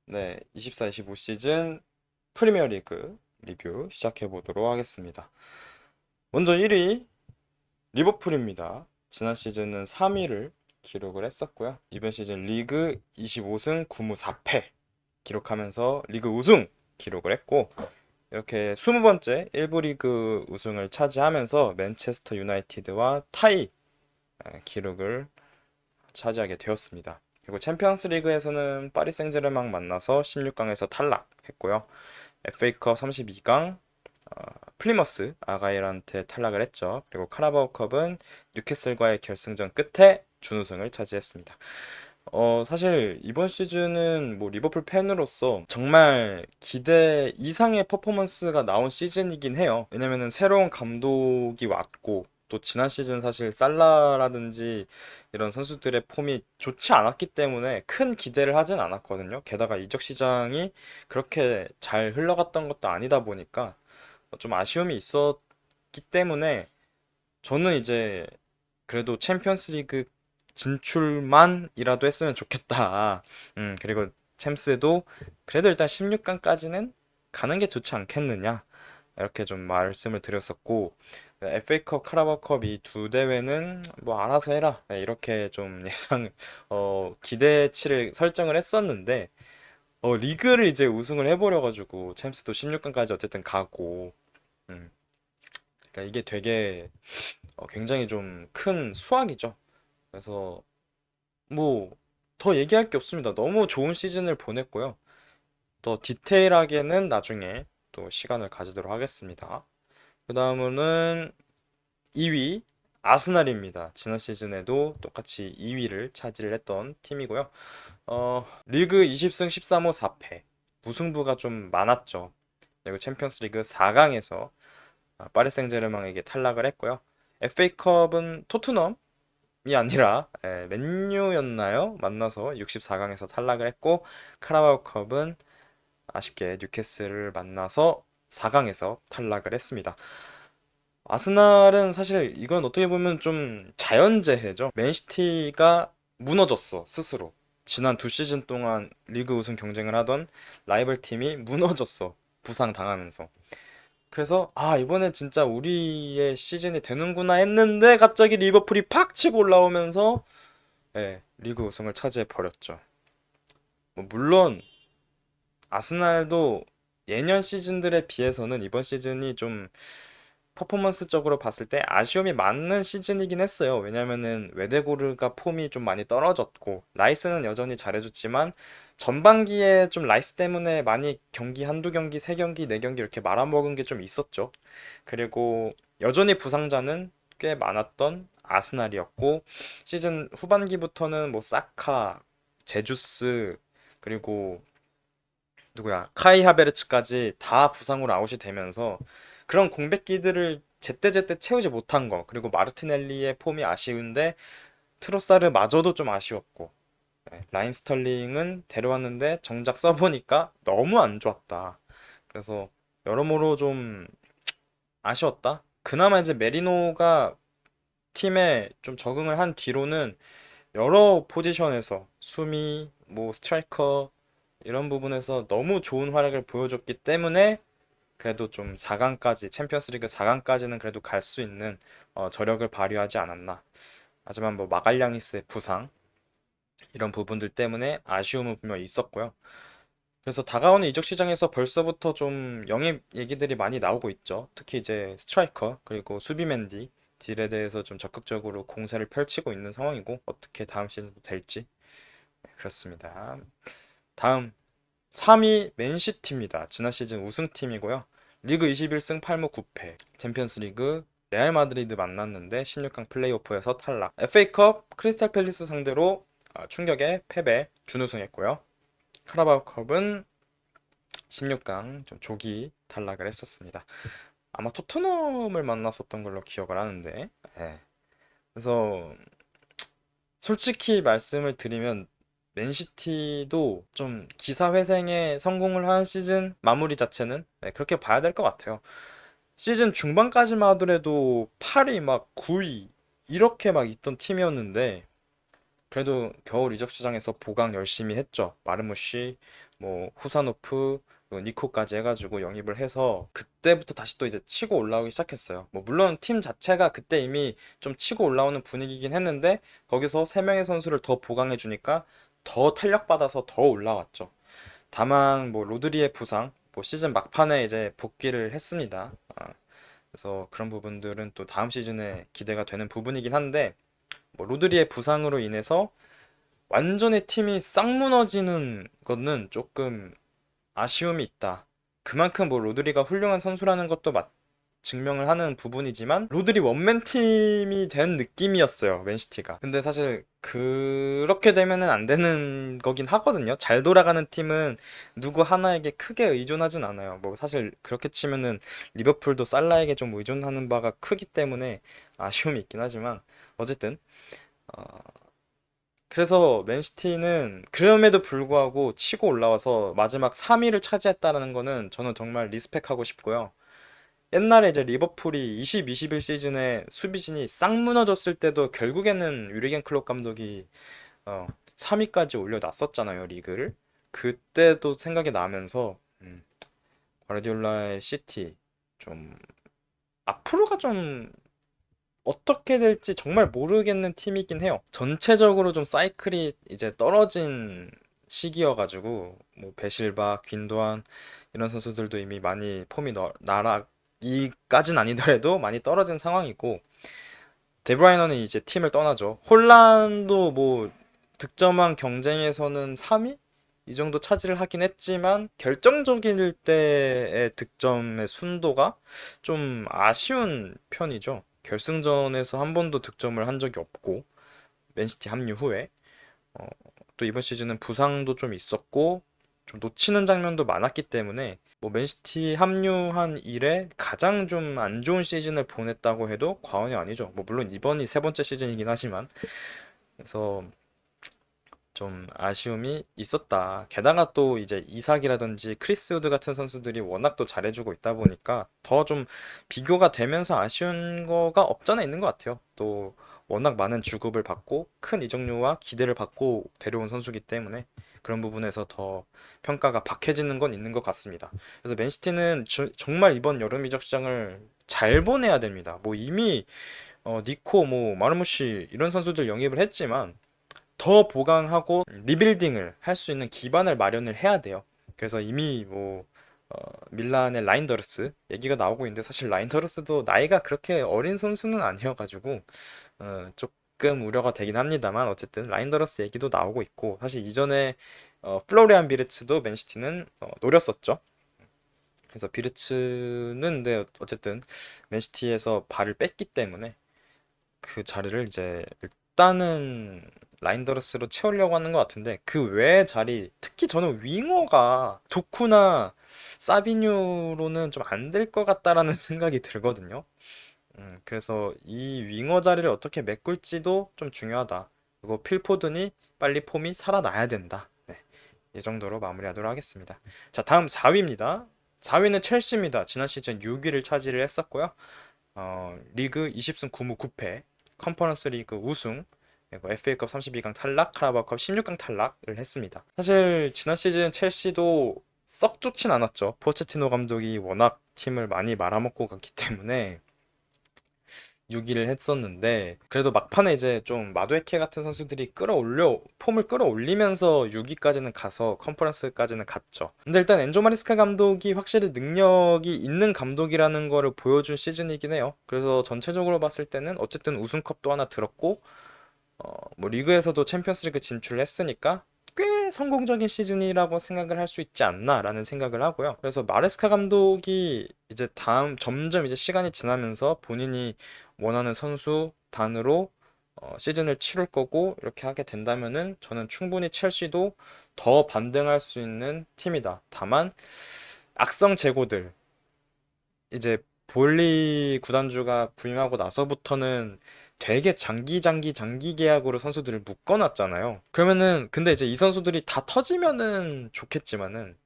네, 24-25 시즌 프리미어 리그 리뷰 시작해 보도록 하겠습니다. 먼저 1위 리버풀입니다. 지난 시즌은 3위를 기록을 했었고요. 이번 시즌 리그 25승 9무 4패 기록하면서 리그 우승 기록을 했고, 이렇게 20번째 1부 리그 우승을 차지하면서 맨체스터 유나이티드와 타이 기록을 차지하게 되었습니다. 그리고 챔피언스 리그에서는 파리 생제르맹 만나서 16강에서 탈락했고요. FA컵 32강 플리머스 아가일한테 탈락을 했죠. 그리고 카라바오컵은 뉴캐슬과의 결승전 끝에 준우승을 차지했습니다. 사실 이번 시즌은 뭐 리버풀 팬으로서 정말 기대 이상의 퍼포먼스가 나온 시즌이긴 해요. 왜냐면은 새로운 감독이 왔고, 또 지난 시즌 사실 살라라든지 이런 선수들의 폼이 좋지 않았기 때문에 큰 기대를 하진 않았거든요. 게다가 이적 시장이 그렇게 잘 흘러갔던 것도 아니다 보니까 좀 아쉬움이 있었기 때문에 저는 이제 그래도 챔피언스 리그 진출만이라도 했으면 좋겠다. 그리고 챔스도 그래도 일단 16강까지는 가는 게 좋지 않겠느냐. 이렇게 좀 말씀을 드렸었고, FA컵, 카라바오컵 이 두 대회는 뭐 알아서 해라. 네, 이렇게 좀 기대치를 설정을 했었는데, 리그를 이제 우승을 해버려가지고, 챔스도 16강까지 어쨌든 가고, 음, 그러니까 이게 되게 굉장히 좀 큰 수확이죠. 그래서 뭐 더 얘기할 게 없습니다. 너무 좋은 시즌을 보냈고요. 더 디테일하게는 나중에 또 시간을 가지도록 하겠습니다. 그 다음은 2위 아스날입니다. 지난 시즌에도 똑같이 2위를 차지를 했던 팀이고요. 리그 20승 13호 4패 무승부가 좀 많았죠. 그리고 챔피언스 리그 4강에서 파리 생제르맹에게 탈락을 했고요. FA컵은 토트넘이 아니라 맨유였나요? 만나서 64강에서 탈락을 했고, 카라바오컵은 아쉽게 뉴캐슬을 만나서 4강에서 탈락을 했습니다. 아스날은 사실 이건 어떻게 보면 좀 자연재해죠. 맨시티가 무너졌어, 스스로. 지난 두 시즌 동안 리그 우승 경쟁을 하던 라이벌 팀이 무너졌어. 부상 당하면서. 그래서 이번엔 진짜 우리의 시즌이 되는구나 했는데 갑자기 리버풀이 팍 치고 올라오면서 리그 우승을 차지해 버렸죠. 뭐 물론 아스날도 예년 시즌들에 비해서는 이번 시즌이 좀 퍼포먼스적으로 봤을 때 아쉬움이 많은 시즌이긴 했어요. 왜냐면은 웨데고르가 폼이 좀 많이 떨어졌고, 라이스는 여전히 잘해줬지만 전반기에 좀 라이스 때문에 많이 경기 한두 경기, 세 경기, 네 경기 이렇게 말아먹은 게 좀 있었죠. 그리고 여전히 부상자는 꽤 많았던 아스날이었고, 시즌 후반기부터는 뭐 사카, 제주스, 그리고 누구야 카이 하베르츠까지 다 부상으로 아웃이 되면서 그런 공백기들을 제때제때 채우지 못한 거, 그리고 마르티넬리의 폼이 아쉬운데 트로사르마저도 좀 아쉬웠고, 라임 스털링은 데려왔는데 정작 써보니까 너무 안 좋았다. 그래서 여러모로 좀 아쉬웠다. 그나마 이제 메리노가 팀에 좀 적응을 한 뒤로는 여러 포지션에서 수미, 뭐 스트라이커 이런 부분에서 너무 좋은 활약을 보여줬기 때문에 그래도 좀 4강까지, 챔피언스리그 4강까지는 그래도 갈 수 있는 저력을 발휘하지 않았나. 하지만 뭐 마갈량이스의 부상 이런 부분들 때문에 아쉬움은 분명 있었고요. 그래서 다가오는 이적 시장에서 벌써부터 좀 영입 얘기들이 많이 나오고 있죠. 특히 이제 스트라이커 그리고 수비맨디 딜에 대해서 좀 적극적으로 공세를 펼치고 있는 상황이고, 어떻게 다음 시즌도 될지. 그렇습니다. 다음 3위 맨시티입니다. 지난 시즌 우승팀이고요. 리그 21승 8무 9패. 챔피언스 리그 레알 마드리드 만났는데 16강 플레이오프에서 탈락. FA컵 크리스탈 팰리스 상대로 충격의 패배, 준우승했고요. 카라바오컵은 16강 좀 조기 탈락을 했었습니다. 아마 토트넘을 만났었던 걸로 기억을 하는데. 예. 그래서 솔직히 말씀을 드리면 맨시티도 좀 기사회생에 성공을 한 시즌 마무리 자체는 그렇게 봐야 될 것 같아요. 시즌 중반까지만 하더라도 8위 막 9위 이렇게 막 있던 팀이었는데 그래도 겨울 이적 시장에서 보강 열심히 했죠. 마르무시, 뭐 후사노프, 그리고 니코까지 해가지고 영입을 해서 그때부터 다시 또 이제 치고 올라오기 시작했어요. 뭐 물론 팀 자체가 그때 이미 좀 치고 올라오는 분위기긴 했는데 거기서 세 명의 선수를 더 보강해 주니까 더 탄력 받아서 더 올라왔죠. 다만 뭐 로드리의 부상, 뭐 시즌 막판에 이제 복귀를 했습니다. 그래서 그런 부분들은 또 다음 시즌에 기대가 되는 부분이긴 한데 뭐 로드리의 부상으로 인해서 완전히 팀이 싹 무너지는 거는 조금 아쉬움이 있다. 그만큼 뭐 로드리가 훌륭한 선수라는 것도 증명을 하는 부분이지만 로드리 원맨 팀이 된 느낌이었어요, 맨시티가. 근데 사실 그렇게 되면은 안 되는 거긴 하거든요. 잘 돌아가는 팀은 누구 하나에게 크게 의존하진 않아요. 뭐 사실 그렇게 치면은 리버풀도 살라에게 좀 의존하는 바가 크기 때문에 아쉬움이 있긴 하지만 어쨌든 어, 그래서 맨시티는 그럼에도 불구하고 치고 올라와서 마지막 3위를 차지했다는 거는 저는 정말 리스펙하고 싶고요. 옛날에 이제 리버풀이 20-21 시즌에 수비진이 싹 무너졌을 때도 결국에는 유리겐 클롭 감독이 3위까지 올려놨었잖아요, 리그를. 그때도 생각이 나면서 과르디올라의 시티 좀 앞으로가 좀 어떻게 될지 정말 모르겠는 팀이긴 해요. 전체적으로 좀 사이클이 이제 떨어진 시기여가지고 뭐 베실바, 귄도안 이런 선수들도 이미 많이 폼이 나락이까진 아니더라도 많이 떨어진 상황이고 데브라이너는 이제 팀을 떠나죠. 홀란도 뭐 득점왕 경쟁에서는 3위? 이 정도 차지를 하긴 했지만 결정적일 때의 득점의 순도가 좀 아쉬운 편이죠. 결승전에서 한 번도 득점을 한 적이 없고 맨시티 합류 후에 어, 또 이번 시즌은 부상도 좀 있었고 좀 놓치는 장면도 많았기 때문에 뭐 맨시티 합류한 이래 가장 좀 안 좋은 시즌을 보냈다고 해도 과언이 아니죠. 뭐 물론 이번이 세 번째 시즌이긴 하지만 그래서 좀 아쉬움이 있었다. 게다가 또 이제 이삭이라든지 크리스 우드 같은 선수들이 워낙 또 잘해주고 있다 보니까 더 좀 비교가 되면서 아쉬운 거가 없잖아 있는 것 같아요. 또 워낙 많은 주급을 받고 큰 이적료와 기대를 받고 데려온 선수기 때문에 그런 부분에서 더 평가가 박해지는 건 있는 것 같습니다. 그래서 맨시티는 정말 이번 여름 이적 시장을 잘 보내야 됩니다. 뭐 이미 니코, 뭐 마르무시 이런 선수들 영입을 했지만 더 보강하고 리빌딩을 할 수 있는 기반을 마련을 해야 돼요. 그래서 이미 뭐 밀란의 라인더르스 얘기가 나오고 있는데 사실 라인더르스도 나이가 그렇게 어린 선수는 아니어가지고 조금 우려가 되긴 합니다만 어쨌든 라인더러스 얘기도 나오고 있고 사실 이전에 플로리안 비르츠도 맨시티는 노렸었죠. 그래서 비르츠는 근데 어쨌든 맨시티에서 발을 뺐기 때문에 그 자리를 이제 일단은 라인더러스로 채우려고 하는 것 같은데 그 외의 자리 특히 저는 윙어가 도쿠나 사비뉴로는 좀 안 될 것 같다라는 생각이 들거든요. 그래서 이 윙어 자리를 어떻게 메꿀지도 좀 중요하다. 그리고 필포든이 빨리 폼이 살아나야 된다. 네, 이 정도로 마무리하도록 하겠습니다. 자, 다음 4위입니다. 4위는 첼시입니다. 지난 시즌 6위를 차지를 했었고요. 리그 20승 9무 9패, 컨퍼런스 리그 우승, 그리고 FA컵 32강 탈락, 카라바오컵 16강 탈락을 했습니다. 사실 지난 시즌 첼시도 썩 좋진 않았죠. 포체티노 감독이 워낙 팀을 많이 말아먹고 갔기 때문에 6위를 했었는데 그래도 막판에 이제 좀 마두에케 같은 선수들이 폼을 끌어올리면서 6위까지는 가서 컨퍼런스까지는 갔죠. 근데 일단 엔조 마리스카 감독이 확실히 능력이 있는 감독이라는 거를 보여준 시즌이긴 해요. 그래서 전체적으로 봤을 때는 어쨌든 우승컵도 하나 들었고 뭐 리그에서도 챔피언스리그 진출했으니까 꽤 성공적인 시즌이라고 생각을 할 수 있지 않나라는 생각을 하고요. 그래서 마레스카 감독이 이제 다음 점점 이제 시간이 지나면서 본인이 원하는 선수 단으로 시즌을 치룰 거고 이렇게 하게 된다면은 저는 충분히 첼시도 더 반등할 수 있는 팀이다. 다만 악성 재고들 이제 볼리 구단주가 부임하고 나서부터는 되게 장기 계약으로 선수들을 묶어놨잖아요. 그러면은 근데 이제 이 선수들이 다 터지면은 좋겠지만은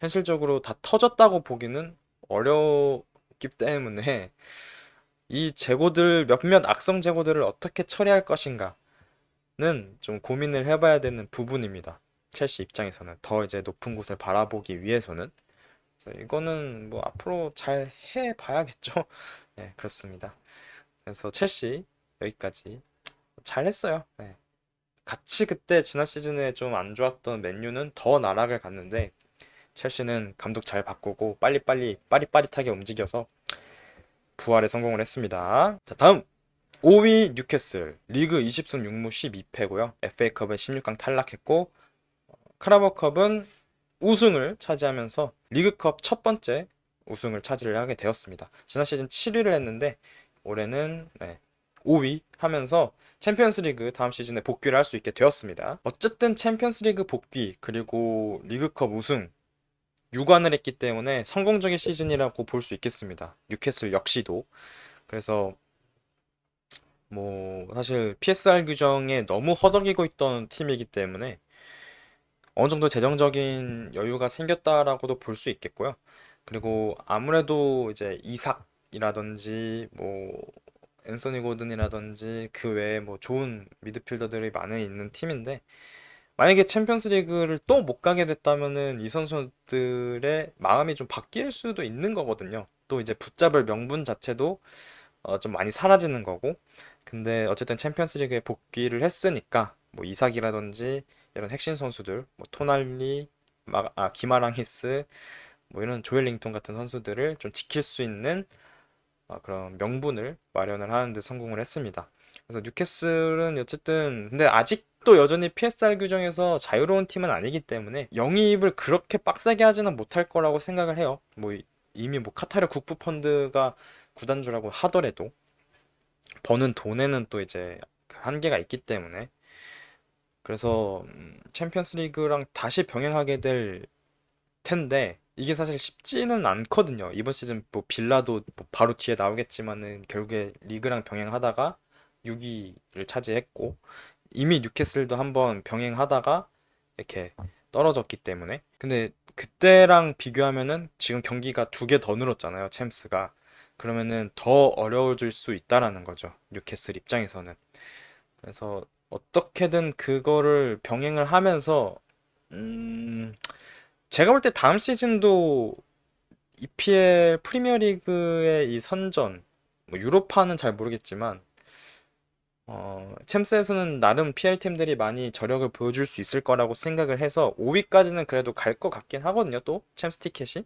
현실적으로 다 터졌다고 보기는 어렵기 때문에 이 재고들 몇몇 악성 재고들을 어떻게 처리할 것인가 좀 고민을 해봐야 되는 부분입니다. 첼시 입장에서는 더 이제 높은 곳을 바라보기 위해서는. 그래서 이거는 뭐 앞으로 잘 해봐야겠죠. 네, 그렇습니다. 그래서 첼시 여기까지 잘했어요. 네. 같이 그때 지난 시즌에 좀 안 좋았던 맨유는 더 나락을 갔는데 첼시는 감독 잘 바꾸고 빨리빨리 빠릿빠릿하게 움직여서 부활에 성공을 했습니다. 자, 다음 5위 뉴캐슬 리그 20승 6무 12패고요. FA컵은 16강 탈락했고 카라바오컵은 우승을 차지하면서 리그컵 첫 번째 우승을 차지를 하게 되었습니다. 지난 시즌 7위를 했는데 올해는 5위 하면서 챔피언스리그 다음 시즌에 복귀를 할 수 있게 되었습니다. 어쨌든 챔피언스리그 복귀 그리고 리그컵 우승 유관을 했기 때문에 성공적인 시즌이라고 볼 수 있겠습니다. 뉴캐슬 역시도. 그래서 뭐 사실 PSR 규정에 너무 허덕이고 있던 팀이기 때문에 어느 정도 재정적인 여유가 생겼다라고도 볼 수 있겠고요. 그리고 아무래도 이제 이삭이라든지 뭐 앤서니 고든이라든지 그 외에 뭐 좋은 미드필더들이 많이 있는 팀인데 만약에 챔피언스 리그를 또 못 가게 됐다면은 이 선수들의 마음이 좀 바뀔 수도 있는 거거든요. 또 이제 붙잡을 명분 자체도 좀 많이 사라지는 거고. 근데 어쨌든 챔피언스 리그에 복귀를 했으니까 뭐 이삭이라든지 이런 핵심 선수들, 뭐 토날리, 기마랑히스, 뭐 이런 조엘링턴 같은 선수들을 좀 지킬 수 있는 그런 명분을 마련을 하는데 성공을 했습니다. 그래서 뉴캐슬은 어쨌든 근데 아직도 여전히 PSR 규정에서 자유로운 팀은 아니기 때문에 영입을 그렇게 빡세게 하지는 못할 거라고 생각을 해요. 뭐 이미 뭐 카타르 국부 펀드가 구단주라고 하더라도 버는 돈에는 또 이제 그 한계가 있기 때문에 그래서 챔피언스 리그랑 다시 병행하게 될 텐데 이게 사실 쉽지는 않거든요. 이번 시즌 뭐 빌라도 뭐 바로 뒤에 나오겠지만은 결국에 리그랑 병행하다가 6위를 차지했고 이미 뉴캐슬도 한번 병행하다가 이렇게 떨어졌기 때문에 근데 그때랑 비교하면은 지금 경기가 두 개 더 늘었잖아요. 챔스가 그러면은 더 어려워질 수 있다라는 거죠. 뉴캐슬 입장에서는. 그래서 어떻게든 그거를 병행을 하면서 음 제가 볼 때 다음 시즌도 EPL 프리미어리그의 이 선전, 뭐 유로파는 잘 모르겠지만 챔스에서는 나름 PL 팀들이 많이 저력을 보여줄 수 있을 거라고 생각을 해서 5위까지는 그래도 갈 것 같긴 하거든요. 또 챔스 티켓이.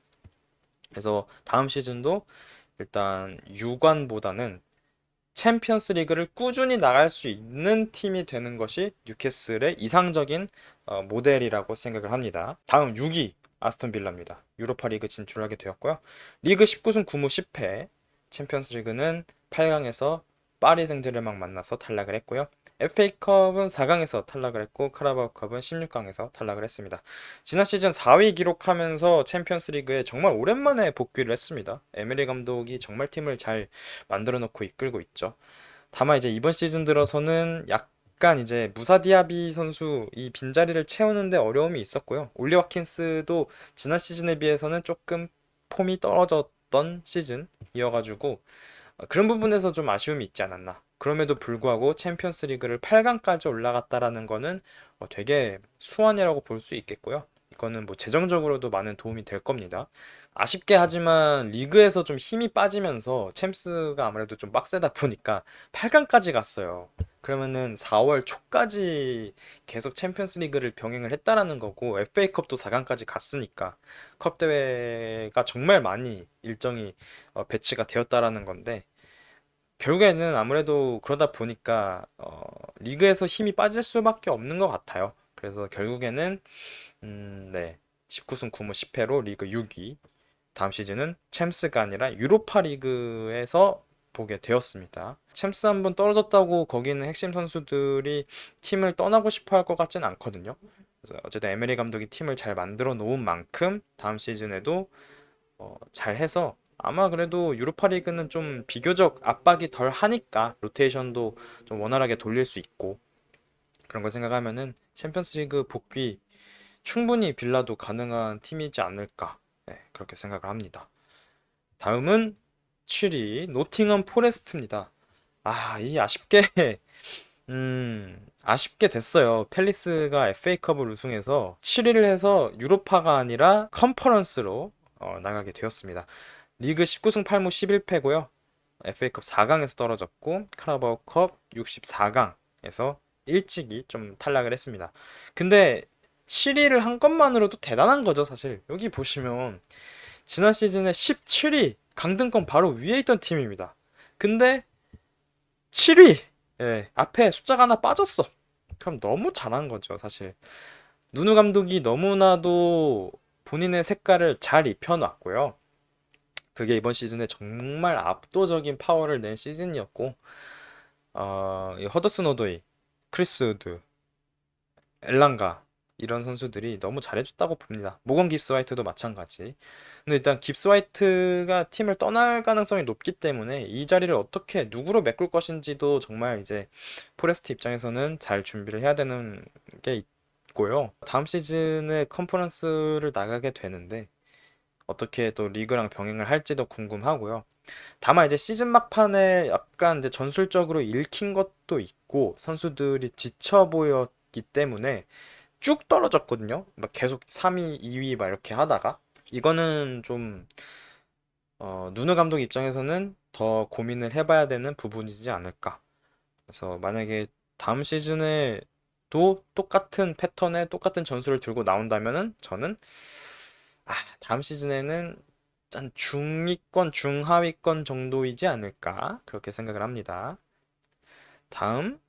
그래서 다음 시즌도 일단 유관보다는 챔피언스 리그를 꾸준히 나갈 수 있는 팀이 되는 것이 뉴캐슬의 이상적인 모델이라고 생각을 합니다. 다음 6위 아스톤 빌라입니다. 유로파 리그 진출하게 되었고요. 리그 19승 9무 10패, 챔피언스 리그는 8강에서 파리 생제르맹 만나서 탈락을 했고요. FA컵은 4강에서 탈락을 했고 카라바오컵은 16강에서 탈락을 했습니다. 지난 시즌 4위 기록하면서 챔피언스 리그에 정말 오랜만에 복귀를 했습니다. 에메리 감독이 정말 팀을 잘 만들어 놓고 이끌고 있죠. 다만 이제 이번 시즌 들어서는 약간 이제 무사 디아비 선수 이 빈자리를 채우는데 어려움이 있었고요. 올리 와킨스도 지난 시즌에 비해서는 조금 폼이 떨어졌던 시즌이어가지고 그런 부분에서 좀 아쉬움이 있지 않았나. 그럼에도 불구하고 챔피언스 리그를 8강까지 올라갔다라는 거는 되게 수완이라고 볼 수 있겠고요. 이거는 뭐 재정적으로도 많은 도움이 될 겁니다. 아쉽게 하지만 리그에서 좀 힘이 빠지면서 챔스가 아무래도 좀 빡세다 보니까 8강까지 갔어요. 그러면은 4월 초까지 계속 챔피언스 리그를 병행을 했다라는 거고 FA컵도 4강까지 갔으니까 컵 대회가 정말 많이 일정이 배치가 되었다라는 건데 결국에는 아무래도 그러다 보니까 리그에서 힘이 빠질 수밖에 없는 것 같아요. 그래서 결국에는 네. 19승 9무 10패로 리그 6위. 다음 시즌은 챔스가 아니라 유로파 리그에서 보게 되었습니다. 챔스 한번 떨어졌다고 거기는 핵심 선수들이 팀을 떠나고 싶어 할 것 같진 않거든요. 그래서 어쨌든 에메리 감독이 팀을 잘 만들어 놓은 만큼 다음 시즌에도 잘 해서 아마 그래도 유로파 리그는 좀 비교적 압박이 덜 하니까 로테이션도 좀 원활하게 돌릴 수 있고 그런 걸 생각하면은 챔피언스 리그 복귀 충분히 빌라도 가능한 팀이지 않을까 그렇게 생각을 합니다. 다음은 7위 노팅엄 포레스트입니다. 이 아쉽게 아쉽게 됐어요. 팰리스가 FA컵을 우승해서 7위를 해서 유로파가 아니라 컨퍼런스로 나가게 되었습니다. 리그 19승 8무 11패고요. FA컵 4강에서 떨어졌고 카라바오컵 64강에서 일찍이 좀 탈락을 했습니다. 근데 7위를 한 것만으로도 대단한 거죠, 사실. 여기 보시면 지난 시즌에 17위 강등권 바로 위에 있던 팀입니다. 근데 7위 예, 앞에 숫자가 하나 빠졌어. 그럼 너무 잘한 거죠, 사실. 누누 감독이 너무나도 본인의 색깔을 잘 입혀놨고요. 그게 이번 시즌에 정말 압도적인 파워를 낸 시즌이었고, 이 허더슨 오도이, 크리스 우드, 엘랑가 이런 선수들이 너무 잘해줬다고 봅니다. 모건 깁스 화이트도 마찬가지. 근데 일단 깁스 화이트가 팀을 떠날 가능성이 높기 때문에 이 자리를 어떻게 누구로 메꿀 것인지도 정말 이제 포레스트 입장에서는 잘 준비를 해야 되는 게 있고요. 다음 시즌에 컨퍼런스를 나가게 되는데 어떻게 또 리그랑 병행을 할지도 궁금하고요. 다만 이제 시즌 막판에 약간 이제 전술적으로 읽힌 것도 있고 선수들이 지쳐 보였기 때문에 쭉 떨어졌거든요. 막 계속 3위, 2위 막 이렇게 하다가 이거는 좀 누누 감독 입장에서는 더 고민을 해봐야 되는 부분이지 않을까. 그래서 만약에 다음 시즌에도 똑같은 패턴에 똑같은 전술을 들고 나온다면은 저는 다음 시즌에는 한 중위권, 중하위권 정도이지 않을까 그렇게 생각을 합니다. 다음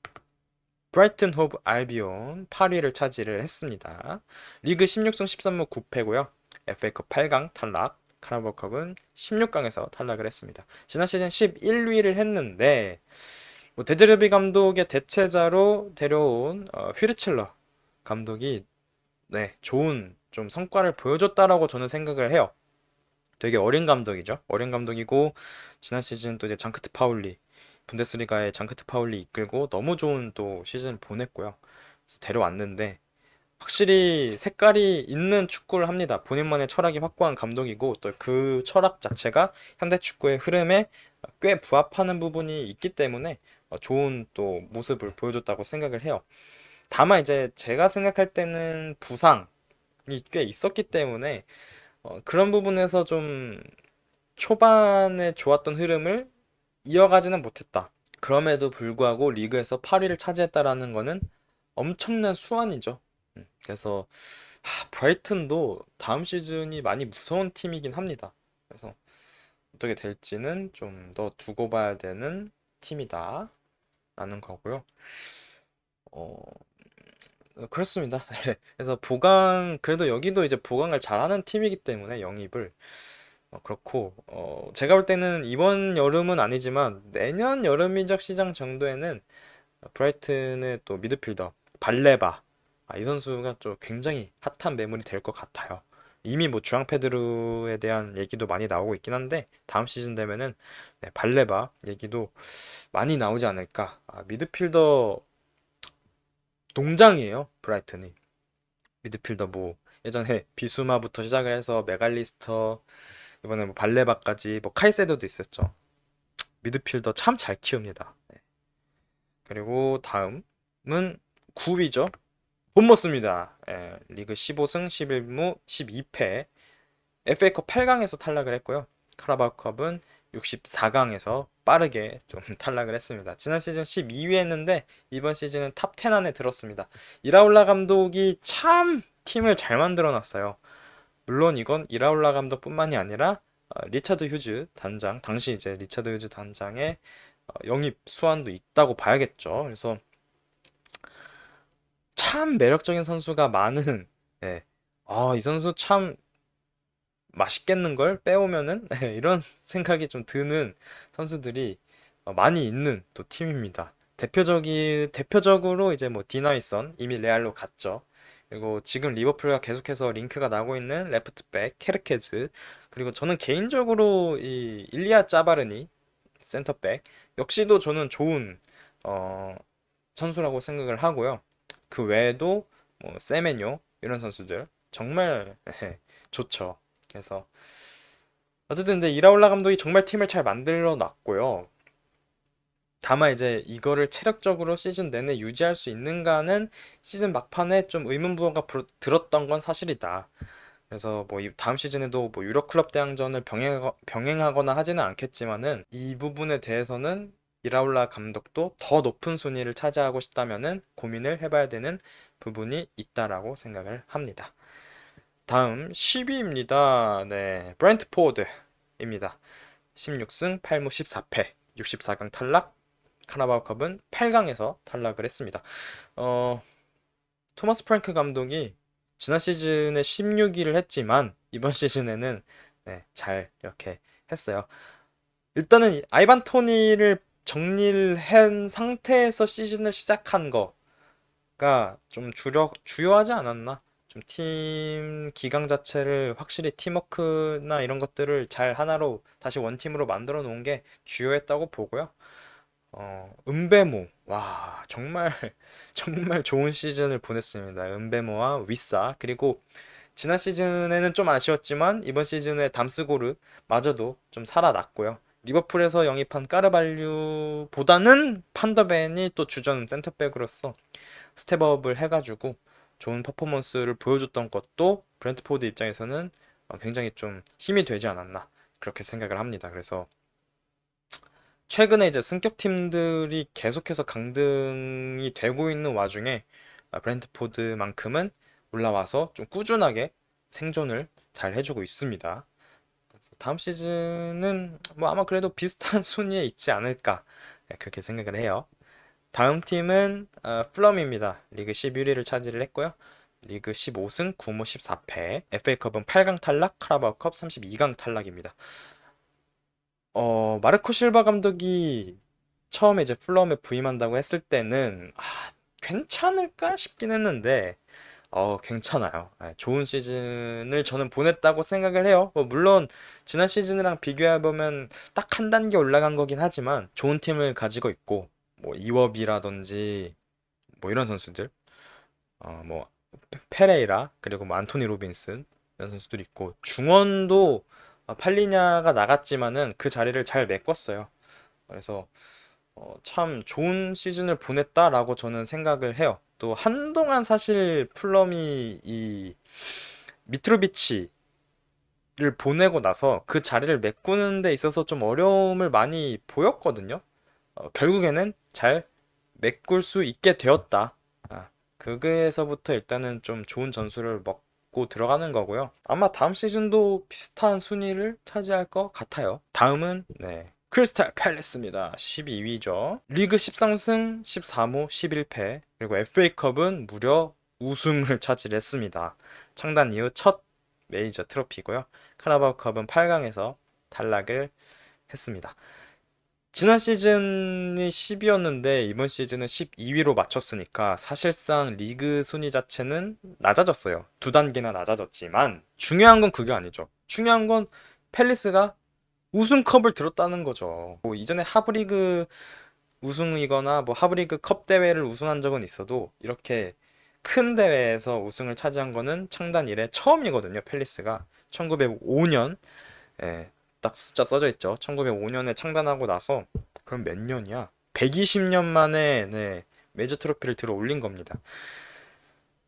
브라이튼 호브 알비온 8위를 차지를 했습니다. 리그 16승 13무 9패고요. FA컵 8강 탈락, 카라바오컵은 16강에서 탈락을 했습니다. 지난 시즌 11위를 했는데 데즈르비 감독의 대체자로 데려온 휘르첼러 감독이 네, 좋은 좀 성과를 보여줬다라고 저는 생각을 해요. 되게 어린 감독이죠. 어린 감독이고 지난 시즌 또 이제 장크트 파울리 분데스리가의 장크트 파울리 이끌고 너무 좋은 또 시즌을 보냈고요. 그래서 데려왔는데 확실히 색깔이 있는 축구를 합니다. 본인만의 철학이 확고한 감독이고 또 그 철학 자체가 현대 축구의 흐름에 꽤 부합하는 부분이 있기 때문에 좋은 또 모습을 보여줬다고 생각을 해요. 다만 이제 제가 생각할 때는 부상이 꽤 있었기 때문에 그런 부분에서 좀 초반에 좋았던 흐름을 이어가지는 못했다. 그럼에도 불구하고 리그에서 8위를 차지했다라는 거는 엄청난 수완이죠. 그래서 브라이튼도 다음 시즌이 많이 무서운 팀이긴 합니다. 그래서 어떻게 될지는 좀 더 두고 봐야 되는 팀이다. 라는 거고요. 어, 그렇습니다. 네. 그래서 그래도 여기도 이제 보강을 잘하는 팀이기 때문에 영입을 그렇고 제가 볼 때는 이번 여름은 아니지만 내년 여름 이적 시장 정도에는 브라이튼의 또 미드필더 발레바 이 선수가 좀 굉장히 핫한 매물이 될 것 같아요. 이미 뭐 주앙 페드루에 대한 얘기도 많이 나오고 있긴 한데 다음 시즌 되면은 네, 발레바 얘기도 많이 나오지 않을까. 미드필더 농장이에요, 브라이튼이. 미드필더 뭐 예전에 비수마부터 시작을 해서 메갈리스터 이번에 뭐 발레바까지 뭐 카이세도도 있었죠. 미드필더 참 잘 키웁니다. 네. 그리고 다음은 9위죠. 본머스입니다. 리그 15승 11무 12패. FA컵 8강에서 탈락을 했고요. 카라바오컵은 64강에서 빠르게 좀 탈락을 했습니다. 지난 시즌 12위 했는데 이번 시즌은 탑 10 안에 들었습니다. 이라올라 감독이 참 팀을 잘 만들어 놨어요. 물론 이건 이라올라 감독뿐만이 아니라 리차드 휴즈 단장, 당시 이제 리차드 휴즈 단장의 영입 수완도 있다고 봐야겠죠. 그래서 참 매력적인 선수가 많은 예. 이 선수 참 맛있겠는 걸 빼오면은 이런 생각이 좀 드는 선수들이 많이 있는 또 팀입니다. 대표적으로 이제 뭐 디나이선 이미 레알로 갔죠. 그리고 지금 리버풀과 계속해서 링크가 나고 있는 레프트백 케르케즈 그리고 저는 개인적으로 이 일리아 짜바르니 센터백 역시도 저는 좋은 어, 선수라고 생각을 하고요. 그 외에도 뭐 세메뇨 이런 선수들 정말 좋죠. 그래서 어쨌든 근데 이라올라 감독이 정말 팀을 잘 만들어 놨고요. 다만 이제 이거를 체력적으로 시즌 내내 유지할 수 있는가는 시즌 막판에 좀 의문부호가 들었던 건 사실이다. 그래서 뭐 다음 시즌에도 뭐 유럽 클럽 대항전을 병행하거나 하지는 않겠지만은 이 부분에 대해서는 이라울라 감독도 더 높은 순위를 차지하고 싶다면은 고민을 해봐야 되는 부분이 있다라고 생각을 합니다. 다음 10위입니다. 네, 브렌트포드입니다. 16승 8무 14패, 64강 탈락. 카라바오컵은 8강에서 탈락을 했습니다. 어, 토마스 프랭크 감독이 지난 시즌에 16위를 했지만 이번 시즌에는 네, 잘 이렇게 했어요. 일단은 아이반 토니를 정리를 한 상태에서 시즌을 시작한 거가 좀 주요하지 않았나? 좀 팀 기강 자체를 확실히 팀워크나 이런 것들을 잘 하나로 다시 원팀으로 만들어 놓은 게 주요했다고 보고요. 은베모. 와, 정말, 정말 좋은 시즌을 보냈습니다. 은베모와 위사. 그리고 지난 시즌에는 좀 아쉬웠지만 이번 시즌에 담스고르 마저도 좀 살아났고요. 리버풀에서 영입한 까르발류보다는 판더벤이 또 주전 센터백으로서 스텝업을 해가지고 좋은 퍼포먼스를 보여줬던 것도 브렌트포드 입장에서는 굉장히 좀 힘이 되지 않았나 그렇게 생각을 합니다. 그래서 최근에 이제 승격팀들이 계속해서 강등이 되고 있는 와중에 브렌트포드만큼은 올라와서 좀 꾸준하게 생존을 잘 해주고 있습니다. 다음 시즌은 뭐 아마 그래도 비슷한 순위에 있지 않을까 그렇게 생각을 해요. 다음 팀은 플럼입니다. 리그 11위를 차지를 했고요. 리그 15승 9무 14패, FA컵은 8강 탈락, 카라바오컵 32강 탈락입니다. 마르코 실바 감독이 처음에 이제 플럼에 부임한다고 했을 때는 괜찮을까 싶긴 했는데 괜찮아요. 좋은 시즌을 저는 보냈다고 생각을 해요. 뭐 물론 지난 시즌이랑 비교해보면 딱 한 단계 올라간 거긴 하지만 좋은 팀을 가지고 있고 뭐 이워비라든지 뭐 이런 선수들 뭐 페레이라 그리고 뭐 안토니 로빈슨 이런 선수들이 있고 중원도 팔리냐가 나갔지만은 그 자리를 잘 메꿨어요. 그래서 참 좋은 시즌을 보냈다라고 저는 생각을 해요. 또 한동안 사실 플럼이 이 미트로비치를 보내고 나서 그 자리를 메꾸는 데 있어서 좀 어려움을 많이 보였거든요. 결국에는 잘 메꿀 수 있게 되었다. 그게서부터 일단은 좀 좋은 전술을 먹고 들어가는 거고요. 아마 다음 시즌도 비슷한 순위를 차지할 것 같아요. 다음은 네, 크리스탈 팰리스입니다. 12위죠. 리그 13승 13무 11패 그리고 FA컵은 무려 우승을 차지했습니다. 창단 이후 첫 메이저 트로피고요. 카라바오컵은 8강에서 탈락을 했습니다. 지난 시즌이 10위였는데 이번 시즌은 12위로 맞췄으니까 사실상 리그 순위 자체는 낮아졌어요. 두 단계나 낮아졌지만 중요한 건 그게 아니죠. 중요한 건 팰리스가 우승컵을 들었다는 거죠. 뭐 이전에 하브리그 우승이거나 뭐 하브리그 컵 대회를 우승한 적은 있어도 이렇게 큰 대회에서 우승을 차지한 거는 창단 이래 처음이거든요. 팰리스가 1905년 딱 숫자 써져 있죠. 1905년에 창단하고 나서 그럼 몇 년이야? 120년 만에 네, 메이저 트로피를 들어 올린 겁니다.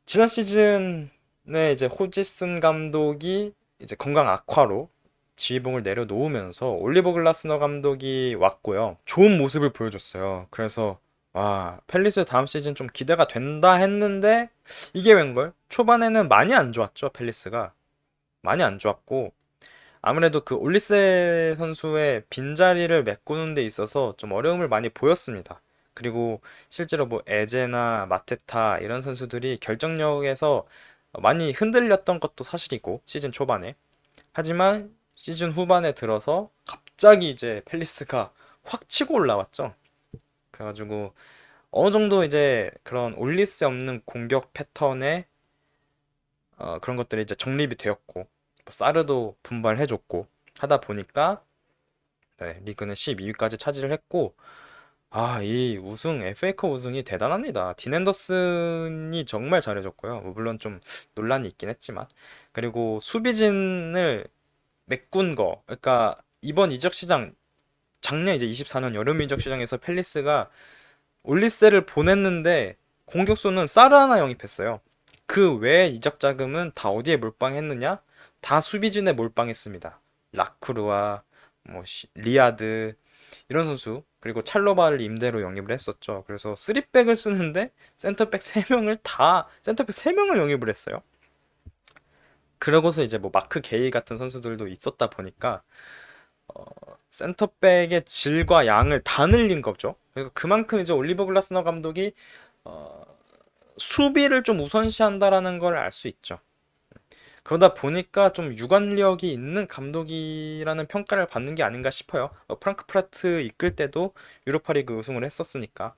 지난 시즌에 이제 호지슨 감독이 이제 건강 악화로 지휘봉을 내려놓으면서 올리버 글라스너 감독이 왔고요. 좋은 모습을 보여줬어요. 그래서 와, 팰리스 다음 시즌 좀 기대가 된다 했는데 이게 웬걸? 초반에는 많이 안 좋았죠, 팰리스가. 많이 안 좋았고 아무래도 그 올리세 선수의 빈자리를 메꾸는 데 있어서 좀 어려움을 많이 보였습니다. 그리고 실제로 뭐 에제나 마테타 이런 선수들이 결정력에서 많이 흔들렸던 것도 사실이고 시즌 초반에. 하지만 시즌 후반에 들어서 갑자기 이제 팰리스가 확 치고 올라왔죠. 그래가지고 어느 정도 이제 그런 올릴 수 없는 공격 패턴에 그런 것들이 이제 정립이 되었고 뭐 사르도 분발해줬고 하다 보니까 네, 리그는 12위까지 차지를 했고 이 우승 FA컵 우승이 대단합니다. 딘 앤더슨이 정말 잘해줬고요. 뭐 물론 좀 논란이 있긴 했지만 그리고 수비진을 메꾼 거 그러니까 이번 이적 시장 작년 이제 24년 여름 이적 시장에서 펠리스가 올리세를 보냈는데 공격수는 사르 하나 영입했어요. 그 외에 이적 자금은 다 어디에 몰빵했느냐? 다 수비진에 몰빵했습니다. 라크루와 리아드 이런 선수 그리고 찰로바를 임대로 영입을 했었죠. 그래서 3백을 쓰는데 센터백 3명을 영입을 했어요. 그러고서 이제 뭐 마크 게이 같은 선수들도 있었다 보니까 어, 센터백의 질과 양을 다 늘린 거죠. 그리고 그만큼 이제 올리버 글라스너 감독이 어, 수비를 좀 우선시한다라는 걸 알 수 있죠. 그러다 보니까 좀 유관력이 있는 감독이라는 평가를 받는 게 아닌가 싶어요. 프랑크푸르트 이끌 때도 유로파리그 우승을 했었으니까.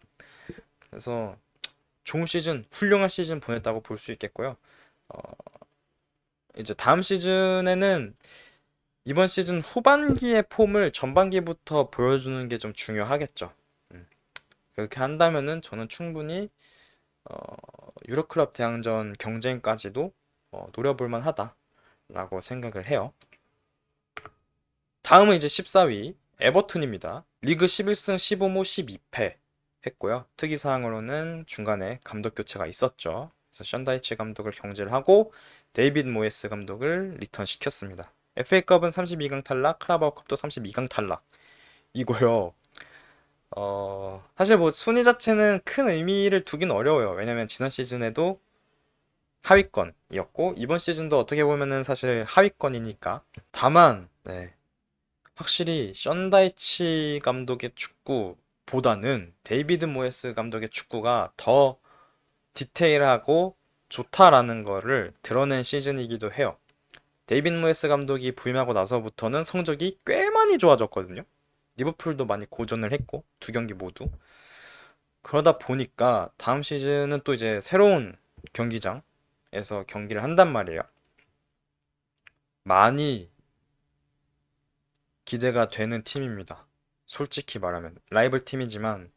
그래서 좋은 시즌, 훌륭한 시즌 보냈다고 볼 수 있겠고요. 어, 이제 다음 시즌에는 이번 시즌 후반기의 폼을 전반기부터 보여주는 게 좀 중요하겠죠. 음, 그렇게 한다면은 저는 충분히 어, 유로클럽 대항전 경쟁까지도 노려볼 만하다라고 생각을 해요. 다음은 이제 14위 에버튼입니다. 리그 11승 15무 12패 했고요. 특이사항으로는 중간에 감독 교체가 있었죠. 그래서 션다이치 감독을 경질을 하고 데이빗 모예스 감독을 리턴시켰습니다. FA컵은 32강 탈락, 카라바오컵도 32강 탈락. 이고요. 사실 뭐 순위 자체는 큰 의미를 두긴 어려워요. 왜냐면 지난 시즌에도 하위권이었고 이번 시즌도 어떻게 보면은 사실 하위권이니까. 다만 네, 확실히 션다이치 감독의 축구보다는 데이비드 모예스 감독의 축구가 더 디테일하고 좋다라는 거를 드러낸 시즌이기도 해요. 데이비드 모예스 감독이 부임하고 나서부터는 성적이 꽤 많이 좋아졌거든요. 리버풀도 많이 고전을 했고 두 경기 모두. 그러다 보니까 다음 시즌은 또 이제 새로운 경기장에서 경기를 한단 말이에요. 많이 기대가 되는 팀입니다. 솔직히 말하면 라이벌 팀이지만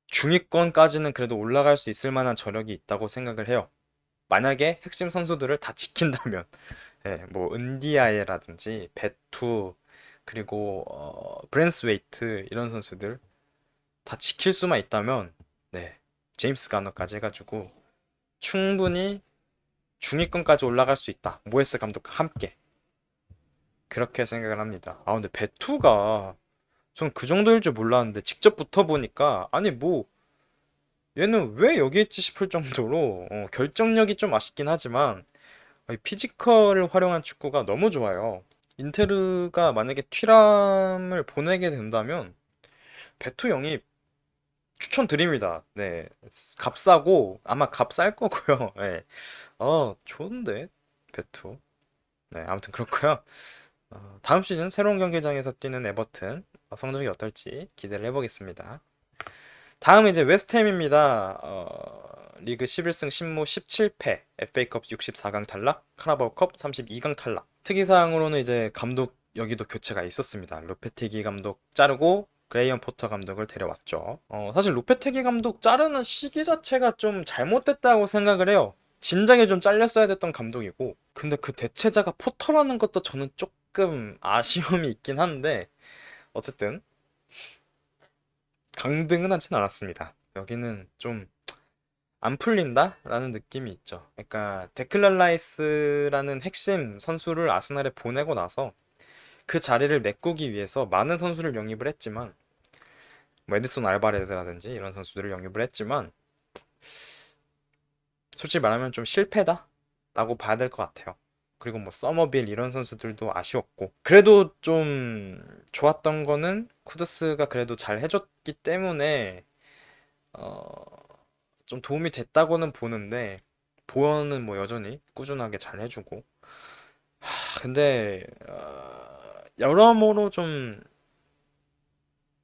중위권까지는 그래도 올라갈 수 있을 만한 저력이 있다고 생각을 해요. 만약에 핵심 선수들을 다 지킨다면, 예, 뭐 은디아예라든지 베투 그리고 브랜스웨이트 이런 선수들 다 지킬 수만 있다면, 네, 제임스 가너까지 해가지고 충분히 중위권까지 올라갈 수 있다. 모에스 감독과 함께 그렇게 생각을 합니다. 아 근데 베투가 전 그 정도일 줄 몰랐는데 직접 붙어보니까 아니 뭐 얘는 왜 여기 있지 싶을 정도로 결정력이 좀 아쉽긴 하지만 피지컬을 활용한 축구가 너무 좋아요. 인테르가 만약에 튀람을 보내게 된다면 베투 영입 추천드립니다. 네, 값싸고 아마 값쌀 거고요. 네. 좋은데 베투. 네, 아무튼 그렇고요. 다음 시즌 새로운 경기장에서 뛰는 에버튼 성적이 어떨지 기대를 해보겠습니다. 다음은 이제 웨스트햄입니다. 리그 11승 10무 17패, FA컵 64강 탈락, 카라바오컵 32강 탈락. 특이사항으로는 이제 감독 여기도 교체가 있었습니다. 루페테기 감독 자르고 그레이엄 포터 감독을 데려왔죠. 사실 루페테기 감독 자르는 시기 자체가 좀 잘못됐다고 생각을 해요. 진작에 좀 잘렸어야 됐던 감독이고, 근데 그 대체자가 포터라는 것도 저는 조금 아쉬움이 있긴 한데, 어쨌든 강등은 하진 않았습니다. 여기는 좀 안 풀린다라는 느낌이 있죠. 그러니까 데클란 라이스라는 핵심 선수를 아스날에 보내고 나서 그 자리를 메꾸기 위해서 많은 선수를 영입을 했지만 뭐 에드슨 알바레즈라든지 이런 선수들을 영입을 했지만 솔직히 말하면 좀 실패다라고 봐야 될 것 같아요. 그리고 뭐 서머빌 이런 선수들도 아쉬웠고 그래도 좀 좋았던 거는 쿠드스가 그래도 잘 해줬기 때문에 어, 좀 도움이 됐다고는 보는데 보현은 뭐 여전히 꾸준하게 잘 해주고 근데 여러모로 좀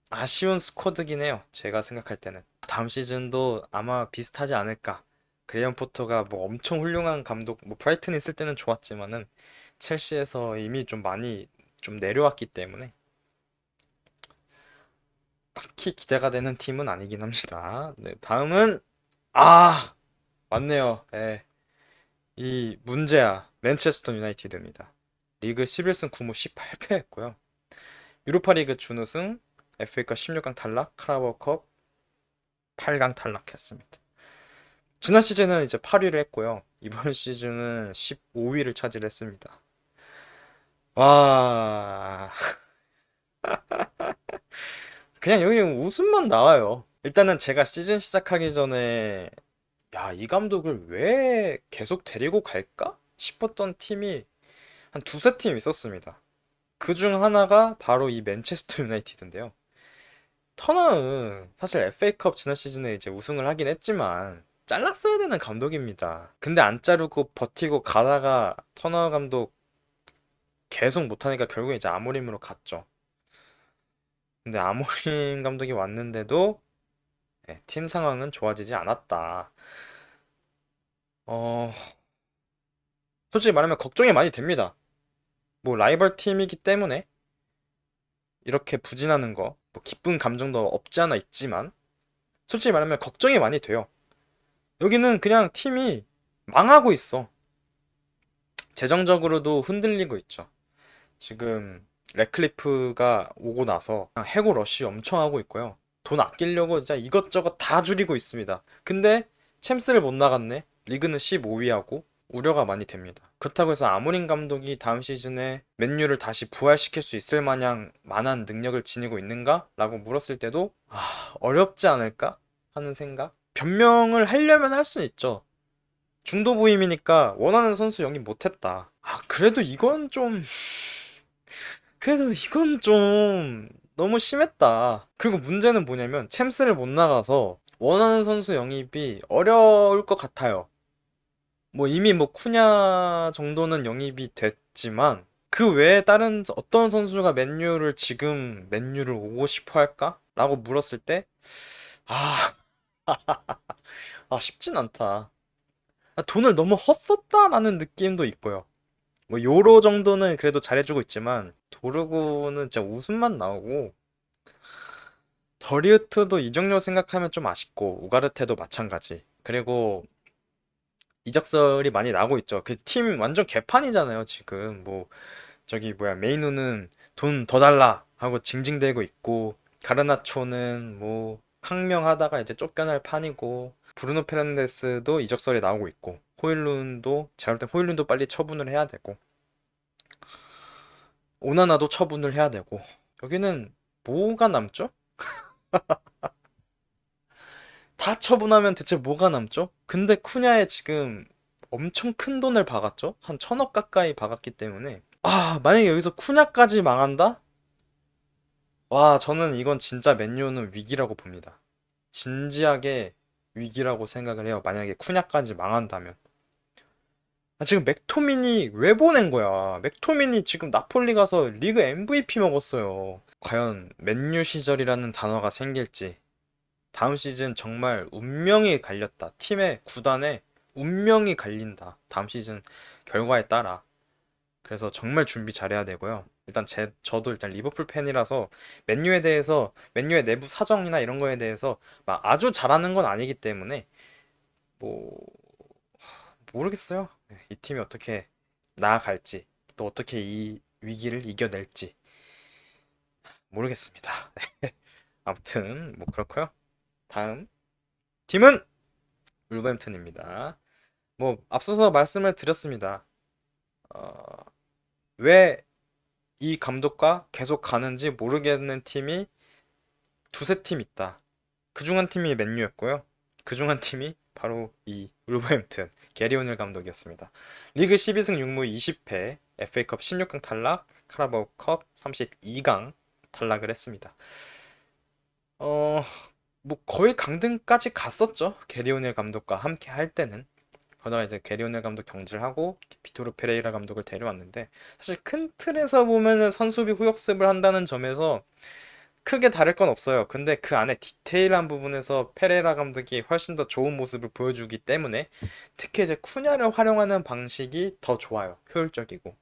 아쉬운 스쿼드긴 해요. 제가 생각할 때는 다음 시즌도 아마 비슷하지 않을까. 그레이엄 포터가 뭐 엄청 훌륭한 감독, 뭐 브라이튼 있을 때는 좋았지만은 첼시에서 이미 좀 많이 좀 내려왔기 때문에 딱히 기대가 되는 팀은 아니긴 합니다. 네, 다음은 아 맞네요. 예. 이 문제야 맨체스터 유나이티드입니다. 리그 11승 9무 18패 했고요. 유로파리그 준우승, FA컵 16강 탈락, 카라바오컵 8강 탈락했습니다. 지난 시즌은 이제 8위를 했고요. 이번 시즌은 15위를 차지했습니다. 와, 그냥 여기 웃음만 나와요. 일단은 제가 시즌 시작하기 전에 야, 이 감독을 왜 계속 데리고 갈까 싶었던 팀이 한 두세 팀 있었습니다. 그 중 하나가 바로 이 맨체스터 유나이티드인데요. 터너은 사실 FA컵 지난 시즌에 이제 우승을 하긴 했지만 잘랐어야 되는 감독입니다. 근데 안 자르고 버티고 가다가 터너 감독 계속 못하니까 결국에 이제 아모림으로 갔죠. 근데 아모림 감독이 왔는데도 팀 상황은 좋아지지 않았다. 어, 솔직히 말하면 걱정이 많이 됩니다. 뭐 라이벌 팀이기 때문에 이렇게 부진하는 거, 뭐 기쁜 감정도 없지 않아 있지만 솔직히 말하면 걱정이 많이 돼요. 여기는 그냥 팀이 망하고 있어. 재정적으로도 흔들리고 있죠. 지금 레클리프가 오고 나서 그냥 해고 러쉬 엄청 하고 있고요. 돈 아끼려고 진짜 이것저것 다 줄이고 있습니다. 근데 챔스를 못 나갔네. 리그는 15위하고 우려가 많이 됩니다. 그렇다고 해서 아모린 감독이 다음 시즌에 맨유를 다시 부활시킬 수 있을 마냥 만한 능력을 지니고 있는가? 라고 물었을 때도 어렵지 않을까? 하는 생각? 변명을 하려면 할 수는 있죠. 중도 부임이니까 원하는 선수 영입 못했다. 그래도 이건 좀 너무 심했다. 그리고 문제는 뭐냐면 챔스를 못 나가서 원하는 선수 영입이 어려울 것 같아요. 뭐 이미 뭐 쿠냐 정도는 영입이 됐지만 그 외에 다른 어떤 선수가 맨유를 지금 맨유를 오고 싶어 할까? 라고 물었을 때 아, 쉽진 않다. 돈을 너무 헛썼다라는 느낌도 있고요. 뭐 요로 정도는 그래도 잘해주고 있지만 도르구는 진짜 웃음만 나오고 더리우트도 이적료 생각하면 좀 아쉽고 우가르테도 마찬가지. 그리고 이적설이 많이 나고 있죠. 그 팀 완전 개판이잖아요, 지금. 뭐 저기 뭐야 메이누는 돈 더 달라 하고 징징대고 있고 가르나초는 뭐 항명하다가 이제 쫓겨날 판이고 브루노 페르난데스도 이적설이 나오고 있고 호일룬도 제가 볼 땐 호일룬도 빨리 처분을 해야 되고 오나나도 처분을 해야 되고 여기는 뭐가 남죠? 다 처분하면 대체 뭐가 남죠? 근데 쿠냐에 지금 엄청 큰 돈을 박았죠? 한 1,000억 가까이 박았기 때문에 만약에 여기서 쿠냐까지 망한다? 와, 저는 이건 진짜 맨유는 위기라고 봅니다. 진지하게 위기라고 생각을 해요. 만약에 쿠냐까지 망한다면. 지금 맥토미니 왜 보낸 거야? 맥토미니 지금 나폴리 가서 리그 MVP 먹었어요. 과연 맨유 시절이라는 단어가 생길지. 다음 시즌 정말 운명이 갈렸다. 팀의 구단의 운명이 갈린다. 다음 시즌 결과에 따라. 그래서 정말 준비 잘해야 되고요. 일단 저도 일단 리버풀 팬이라서 맨유에 대해서 맨유의 내부 사정이나 이런 거에 대해서 막 아주 잘하는 건 아니기 때문에 뭐 모르겠어요. 이 팀이 어떻게 나아갈지 또 어떻게 이 위기를 이겨낼지 모르겠습니다. 아무튼 뭐 그렇고요. 다음 팀은 울버햄튼입니다. 뭐 앞서서 말씀을 드렸습니다. 어, 왜 이 감독과 계속 가는지 모르겠는 팀이 두세 팀 있다. 그 중 한 팀이 맨유였고요. 그 중 한 팀이 바로 이 울버햄튼 게리 오넬 감독이었습니다. 리그 12승 6무 20패, FA컵 16강 탈락, 카라바오컵 32강 탈락을 했습니다. 어, 뭐 거의 강등까지 갔었죠. 게리 오넬 감독과 함께 할 때는. 그러다가 이제 게리 오넬 감독 경질을 하고 비토르 페레이라 감독을 데려왔는데 사실 큰 틀에서 보면은 선수비 후역습을 한다는 점에서 크게 다를 건 없어요. 근데 그 안에 디테일한 부분에서 페레라 감독이 훨씬 더 좋은 모습을 보여주기 때문에 특히 이제 쿠냐를 활용하는 방식이 더 좋아요. 효율적이고.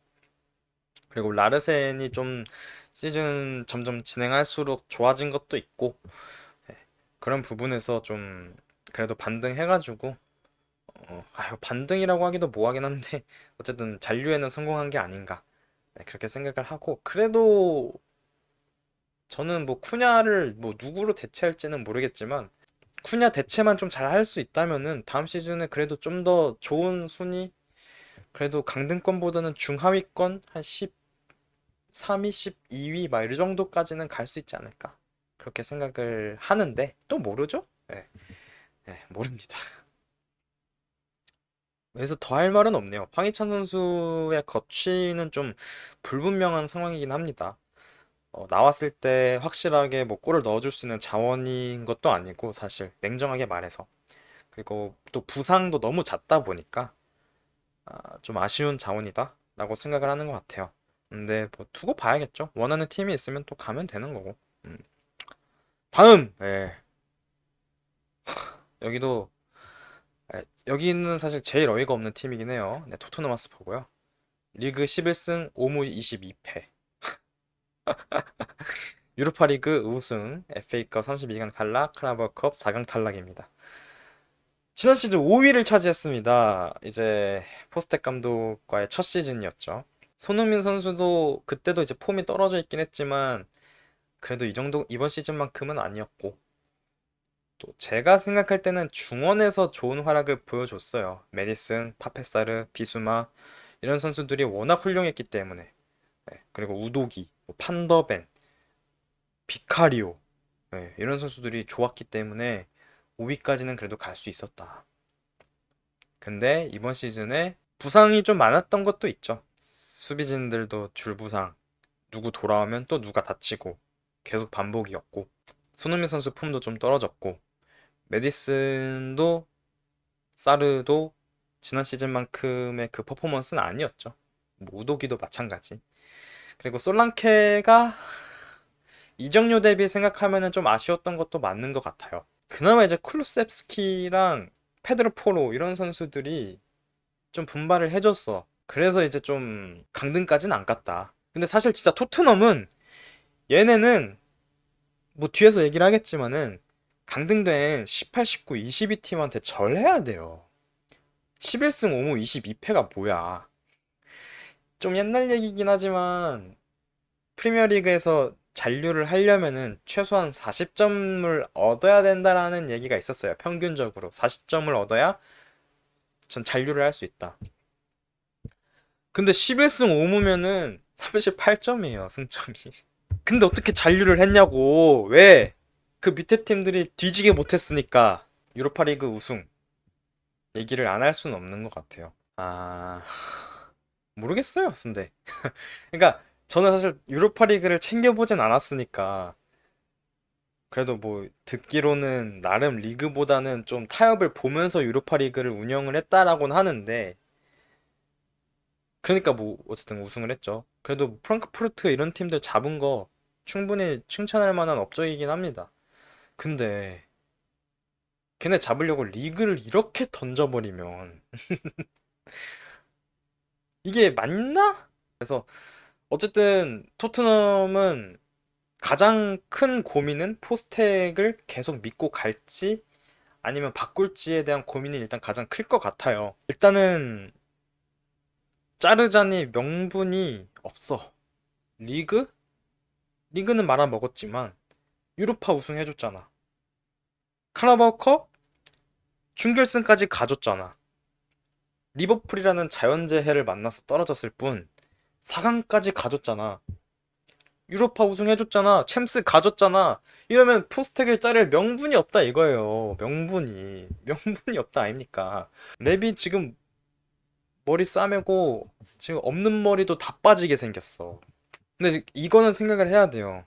그리고 라르센이 좀 시즌 점점 진행할수록 좋아진 것도 있고 예, 그런 부분에서 좀 그래도 반등해가지고 반등이라고 하기도 뭐하긴 한데 어쨌든 잔류에는 성공한 게 아닌가 네, 그렇게 생각을 하고 그래도 저는 뭐 쿠냐를 뭐 누구로 대체할지는 모르겠지만 쿠냐 대체만 좀 잘 할 수 있다면은 다음 시즌에 그래도 좀 더 좋은 순위, 그래도 강등권보다는 중하위권 한 13위, 12위 막 이 정도까지는 갈 수 있지 않을까 그렇게 생각을 하는데 또 모르죠? 네, 네, 모릅니다. 그래서 더 할 말은 없네요. 황희찬 선수의 거취는 좀 불분명한 상황이긴 합니다. 나왔을 때 확실하게 뭐 골을 넣어줄 수 있는 자원인 것도 아니고 사실 냉정하게 말해서, 그리고 또 부상도 너무 잦다 보니까 좀 아쉬운 자원이다라고 생각을 하는 것 같아요. 근데 뭐 두고 봐야겠죠. 원하는 팀이 있으면 또 가면 되는 거고. 음. 다음, 예, 여기도 여기는 사실 제일 어이가 없는 팀이긴 해요. 네, 토트넘 하스퍼고요. 리그 11승 5무 22패. 유로파리그 우승, FA컵 32강 탈락, 카라바오컵 4강 탈락입니다. 지난 시즌 5위를 차지했습니다. 이제 포스텍 감독과의 첫 시즌이었죠. 손흥민 선수도 그때도 이제 폼이 떨어져 있긴 했지만 그래도 이 정도 이번 시즌만큼은 아니었고, 또 제가 생각할 때는 중원에서 좋은 활약을 보여줬어요. 메디슨, 파페사르, 비수마 이런 선수들이 워낙 훌륭했기 때문에. 네, 그리고 우도기, 뭐 판더벤, 비카리오, 네, 이런 선수들이 좋았기 때문에 5위까지는 그래도 갈 수 있었다. 근데 이번 시즌에 부상이 좀 많았던 것도 있죠. 수비진들도 줄부상, 누구 돌아오면 또 누가 다치고 계속 반복이었고, 손흥민 선수 폼도 좀 떨어졌고, 메디슨도 사르도 지난 시즌만큼의 그 퍼포먼스는 아니었죠. 뭐 우도기도 마찬가지. 그리고 솔랑케가 이적료 대비 생각하면은 좀 아쉬웠던 것도 맞는 것 같아요. 그나마 이제 쿨루셉스키랑 페드로 포로 이런 선수들이 좀 분발을 해줬어. 그래서 이제 좀 강등까지는 안 갔다. 근데 사실 진짜 토트넘은, 얘네는 뭐 뒤에서 얘기를 하겠지만은 강등된 18, 19, 22팀한테 절해야 돼요. 11승 5무 22패가 뭐야. 좀 옛날 얘기긴 하지만 프리미어리그에서 잔류를 하려면은 최소한 40점을 얻어야 된다라는 얘기가 있었어요. 평균적으로 40점을 얻어야 전 잔류를 할 수 있다. 근데 11승 5무면은 38점이에요, 승점이. 근데 어떻게 잔류를 했냐고. 왜? 그 밑에 팀들이 뒤지게 못했으니까. 유로파리그 우승 얘기를 안 할 수는 없는 것 같아요. 모르겠어요, 근데. 그러니까 저는 사실 유로파리그를 챙겨보진 않았으니까, 그래도 뭐 듣기로는 나름 리그보다는 좀 타협을 보면서 유로파리그를 운영을 했다라고는 하는데, 그러니까 뭐 어쨌든 우승을 했죠. 그래도 프랑크푸르트 이런 팀들 잡은 거 충분히 칭찬할 만한 업적이긴 합니다. 근데 걔네 잡으려고 리그를 이렇게 던져버리면 이게 맞나? 그래서 어쨌든 토트넘은 가장 큰 고민은 포스텍을 계속 믿고 갈지 아니면 바꿀지에 대한 고민이 일단 가장 클 것 같아요. 일단은 짜르잔이 명분이 없어. 리그? 리그는 말아먹었지만 유로파 우승해줬잖아. 카라바오컵 준결승까지 가줬잖아. 리버풀이라는 자연재해를 만나서 떨어졌을 뿐 4강까지 가줬잖아. 유로파 우승해줬잖아. 챔스 가줬잖아. 이러면 포스텍을 자를 명분이 없다 이거예요. 명분이 없다 아닙니까? 랩이 지금 머리 싸매고 지금 없는 머리도 다 빠지게 생겼어. 근데 이거는 생각을 해야 돼요.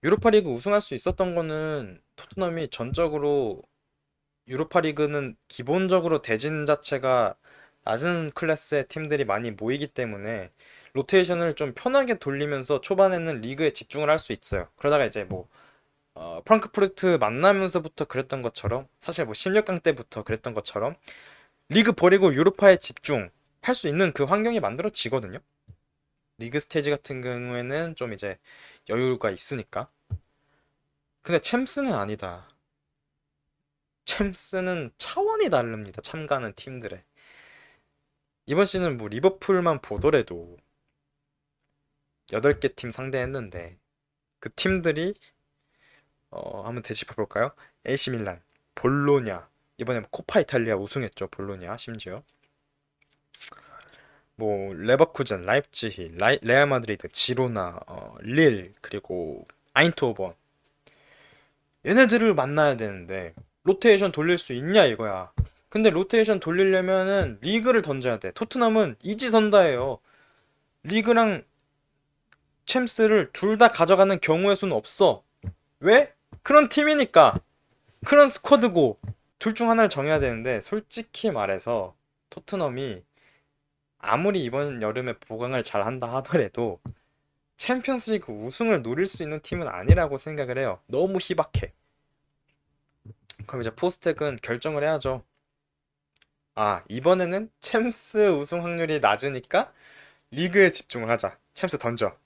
유로파리그 우승할 수 있었던 거는 토트넘이 전적으로, 유로파리그는 기본적으로 대진 자체가 낮은 클래스의 팀들이 많이 모이기 때문에 로테이션을 좀 편하게 돌리면서 초반에는 리그에 집중을 할 수 있어요. 그러다가 이제 뭐 프랑크푸르트 만나면서부터 그랬던 것처럼, 사실 뭐 16강 때부터 그랬던 것처럼 리그 버리고 유로파에 집중할 수 있는 그 환경이 만들어지거든요. 리그 스테이지 같은 경우에는 좀 이제 여유가 있으니까. 근데 챔스는 아니다. 챔스는 차원이 다릅니다. 참가하는 팀들의. 이번 시즌 뭐 리버풀만 보더라도 8개 팀 상대했는데 그 팀들이 한번 되짚어 볼까요? AC 밀란, 볼로냐, 이번에 코파 이탈리아 우승했죠. 볼로냐 심지어. 뭐 레버쿠젠, 라입치히, 레알 마드리드, 지로나, 릴, 그리고 아인트호번, 얘네들을 만나야 되는데 로테이션 돌릴 수 있냐 이거야. 근데 로테이션 돌리려면은 리그를 던져야 돼. 토트넘은 이지선다예요. 리그랑 챔스를 둘 다 가져가는 경우의 수는 없어. 왜? 그런 팀이니까. 그런 스쿼드고. 둘 중 하나를 정해야 되는데 솔직히 말해서 토트넘이 아무리 이번 여름에 보강을 잘 한다 하더라도 챔피언스리그 우승을 노릴 수 있는 팀은 아니라고 생각을 해요. 너무 희박해. 그럼 이제 포스텍은 결정을 해야죠. 아, 이번에는 챔스 우승 확률이 낮으니까 리그에 집중을 하자. 챔스 던져.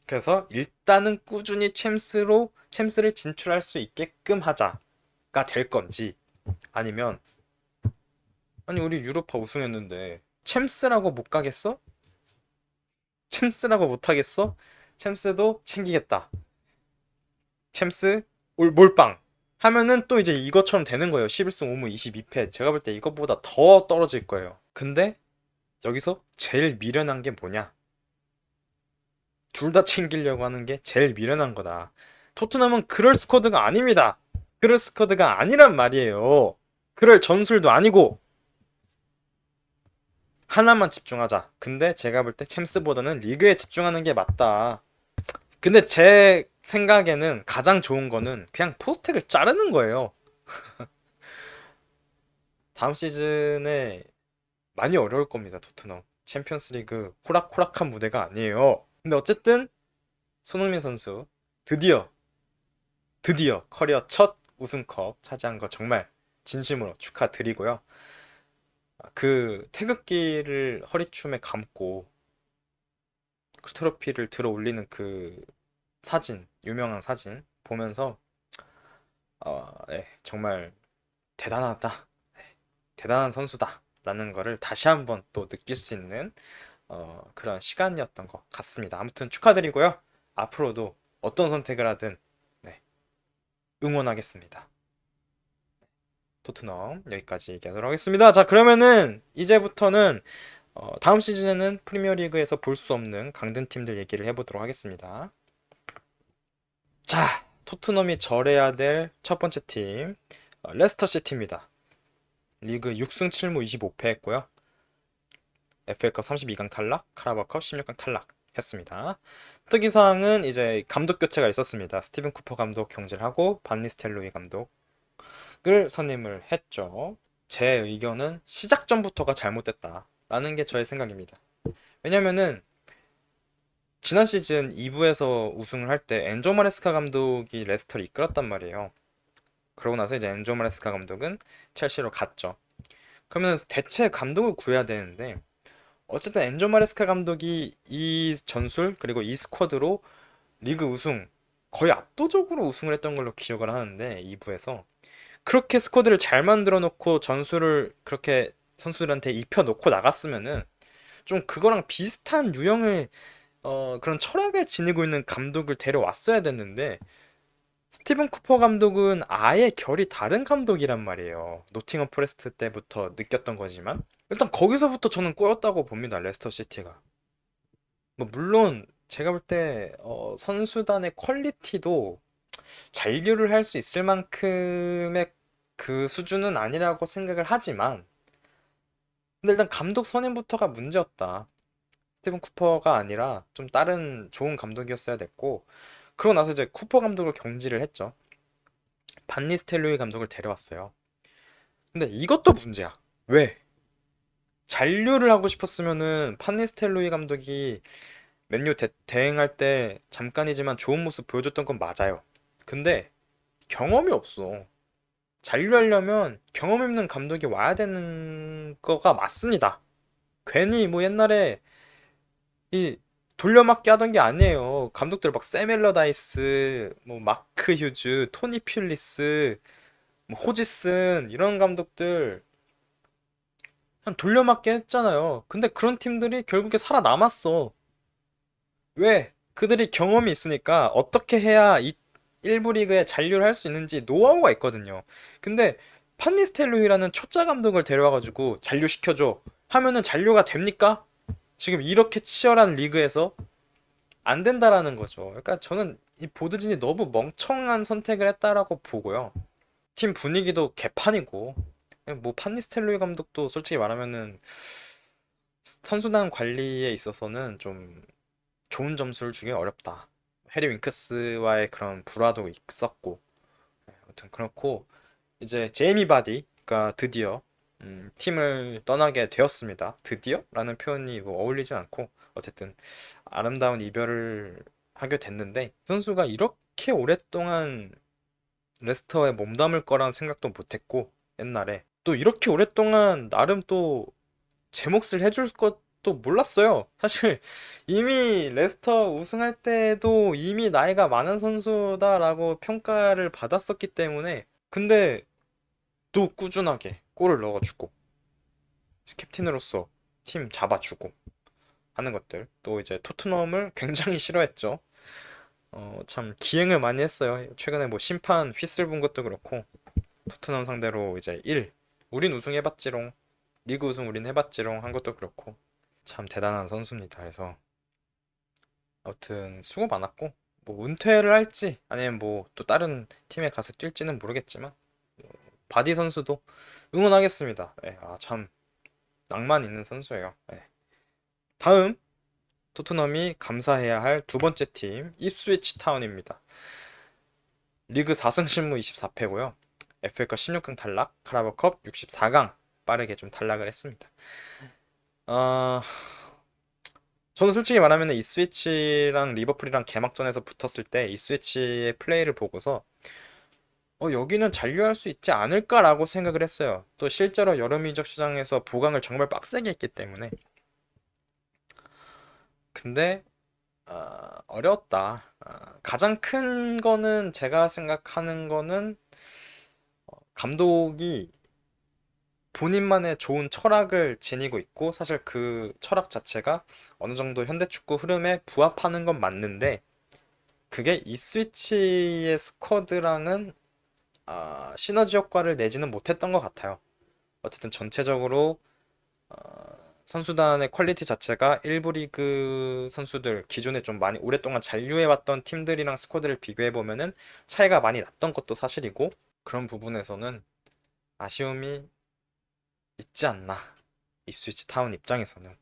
그래서 일단은 꾸준히 챔스를 진출할 수 있게끔 하자가 될 건지, 아니면 아니 우리 유로파 우승했는데 챔스라고 못 가겠어? 챔스라고 못 하겠어? 챔스도 챙기겠다. 챔스 올 몰빵 하면은 또 이제 이것처럼 되는 거예요. 11승 5무 22패. 제가 볼 때 이것보다 더 떨어질 거예요. 근데 여기서 제일 미련한 게 뭐냐? 둘 다 챙기려고 하는 게 제일 미련한 거다. 토트넘은 그럴 스쿼드가 아닙니다. 그럴 스쿼드가 아니란 말이에요. 그럴 전술도 아니고 하나만 집중하자. 근데 제가 볼 때 챔스보다는 리그에 집중하는 게 맞다. 근데 제 생각에는 가장 좋은 거는 그냥 포스텍을 자르는 거예요. 다음 시즌에 많이 어려울 겁니다, 토트넘. 챔피언스리그 호락호락한 무대가 아니에요. 근데 어쨌든 손흥민 선수 드디어 커리어 첫 우승컵 차지한 거 정말 진심으로 축하드리고요. 그 태극기를 허리춤에 감고 그 트로피를 들어 올리는 그 사진, 유명한 사진 보면서 네, 정말 대단하다, 대단한 선수다라는 거를 다시 한번 또 느낄 수 있는 그런 시간이었던 것 같습니다. 아무튼 축하드리고요. 앞으로도 어떤 선택을 하든 네, 응원하겠습니다. 토트넘 여기까지 얘기하도록 하겠습니다. 자, 그러면은 이제부터는 다음 시즌에는 프리미어리그에서 볼 수 없는 강등 팀들 얘기를 해보도록 하겠습니다. 자, 토트넘이 절해야 될 첫 번째 팀 레스터 시티입니다. 리그 6승 7무 25패 했고요. FA컵 32강 탈락, 카라바컵 16강 탈락 했습니다. 특이사항은 이제 감독 교체가 있었습니다. 스티븐 쿠퍼 감독 경질을 하고 반 니스텔로이 감독을 선임을 했죠. 제 의견은 시작 전부터가 잘못됐다라는 게 저의 생각입니다. 왜냐면은 지난 시즌 2부에서 우승을 할 때 엔조 마레스카 감독이 레스터를 이끌었단 말이에요. 그러고 나서 이제 엔조 마레스카 감독은 첼시로 갔죠. 그러면 대체 감독을 구해야 되는데 어쨌든 엔조 마레스카 감독이 이 전술 그리고 이 스쿼드로 리그 우승 거의 압도적으로 우승을 했던 걸로 기억을 하는데 2부에서 그렇게 스쿼드를 잘 만들어 놓고 전술을 그렇게 선수들한테 입혀 놓고 나갔으면은 좀 그거랑 비슷한 유형의 그런 철학을 지니고 있는 감독을 데려왔어야 됐는데 스티븐 쿠퍼 감독은 아예 결이 다른 감독이란 말이에요. 노팅엄 포레스트 때부터 느꼈던 거지만 일단 거기서부터 저는 꼬였다고 봅니다. 레스터 시티가. 뭐 물론 제가 볼 때 선수단의 퀄리티도 잔류를 할 수 있을 만큼의 그 수준은 아니라고 생각을 하지만 근데 일단 감독 선임부터가 문제였다. 스티븐 쿠퍼가 아니라 좀 다른 좋은 감독이었어야 됐고 그러고 나서 이제 쿠퍼 감독을 경질을 했죠. 반 니스텔로이 감독을 데려왔어요. 근데 이것도 문제야. 왜? 잔류를 하고 싶었으면은 판니스텔로이 감독이 맨유 대행할 때 잠깐이지만 좋은 모습 보여줬던 건 맞아요. 근데 경험이 없어. 잔류하려면 경험 있는 감독이 와야 되는 거가 맞습니다. 괜히 뭐 옛날에 이 돌려막기 하던 게 아니에요. 감독들 막 샘 엘러다이스, 뭐 마크 휴즈, 토니 퓰리스, 뭐 호지슨 이런 감독들 그냥 돌려막기 했잖아요. 근데 그런 팀들이 결국에 살아남았어. 왜? 그들이 경험이 있으니까 어떻게 해야 이 일부 리그에 잔류를 할 수 있는지 노하우가 있거든요. 근데 판니스텔로이라는 초짜 감독을 데려와가지고 잔류시켜줘 하면은 잔류가 됩니까? 지금 이렇게 치열한 리그에서 안 된다라는 거죠. 그러니까 저는 이 보드진이 너무 멍청한 선택을 했다라고 보고요. 팀 분위기도 개판이고, 뭐 판니스텔로이 감독도 솔직히 말하면은 선수단 관리에 있어서는 좀 좋은 점수를 주기 어렵다. 해리 윙크스와의 그런 불화도 있었고, 아무튼 그렇고 이제 제이미 바디가 드디어 팀을 떠나게 되었습니다. 드디어? 라는 표현이 뭐 어울리진 않고 어쨌든 아름다운 이별을 하게 됐는데 선수가 이렇게 오랫동안 레스터에 몸담을 거란 생각도 못했고 옛날에 또 이렇게 오랫동안 나름 또 제 몫을 해줄 것도 몰랐어요. 사실 이미 레스터 우승할 때도 이미 나이가 많은 선수다라고 평가를 받았었기 때문에 근데 또 꾸준하게 골을 넣어주고 캡틴으로서 팀 잡아주고 하는 것들 또 이제 토트넘을 굉장히 싫어했죠. 참 기행을 많이 했어요. 최근에 뭐 심판 휘슬 분 것도 그렇고 토트넘 상대로 이제 1 우린 우승해봤지롱 리그 우승 우린 해봤지롱 한 것도 그렇고 참 대단한 선수입니다. 그래서 아무튼 수고 많았고 뭐 은퇴를 할지 아니면 뭐 또 다른 팀에 가서 뛸지는 모르겠지만 바디 선수도 응원하겠습니다. 네, 참 낭만 있는 선수예요. 네. 다음 토트넘이 감사해야 할 두 번째 팀 입스위치 타운입니다. 리그 4승 신무 24패고요. FA컵 16강 탈락, 카라바컵 64강 빠르게 좀 탈락을 했습니다. 어, 저는 솔직히 말하면 입스위치랑 리버풀이랑 개막전에서 붙었을 때 입스위치의 플레이를 보고서 여기는 잔류할 수 있지 않을까라고 생각을 했어요. 또 실제로 여름 이적 시장에서 보강을 정말 빡세게 했기 때문에. 근데 어려웠다. 가장 큰 거는 제가 생각하는 거는 감독이 본인만의 좋은 철학을 지니고 있고 사실 그 철학 자체가 어느 정도 현대 축구 흐름에 부합하는 건 맞는데 그게 이스위치의 스쿼드랑은 시너지 효과를 내지는 못했던 것 같아요. 어쨌든 전체적으로 선수단의 퀄리티 자체가 일부 리그 선수들 기존에 좀 많이 오랫동안 잔류해왔던 팀들이랑 스쿼드를 비교해보면은 차이가 많이 났던 것도 사실이고 그런 부분에서는 아쉬움이 있지 않나 입스위치 타운 입장에서는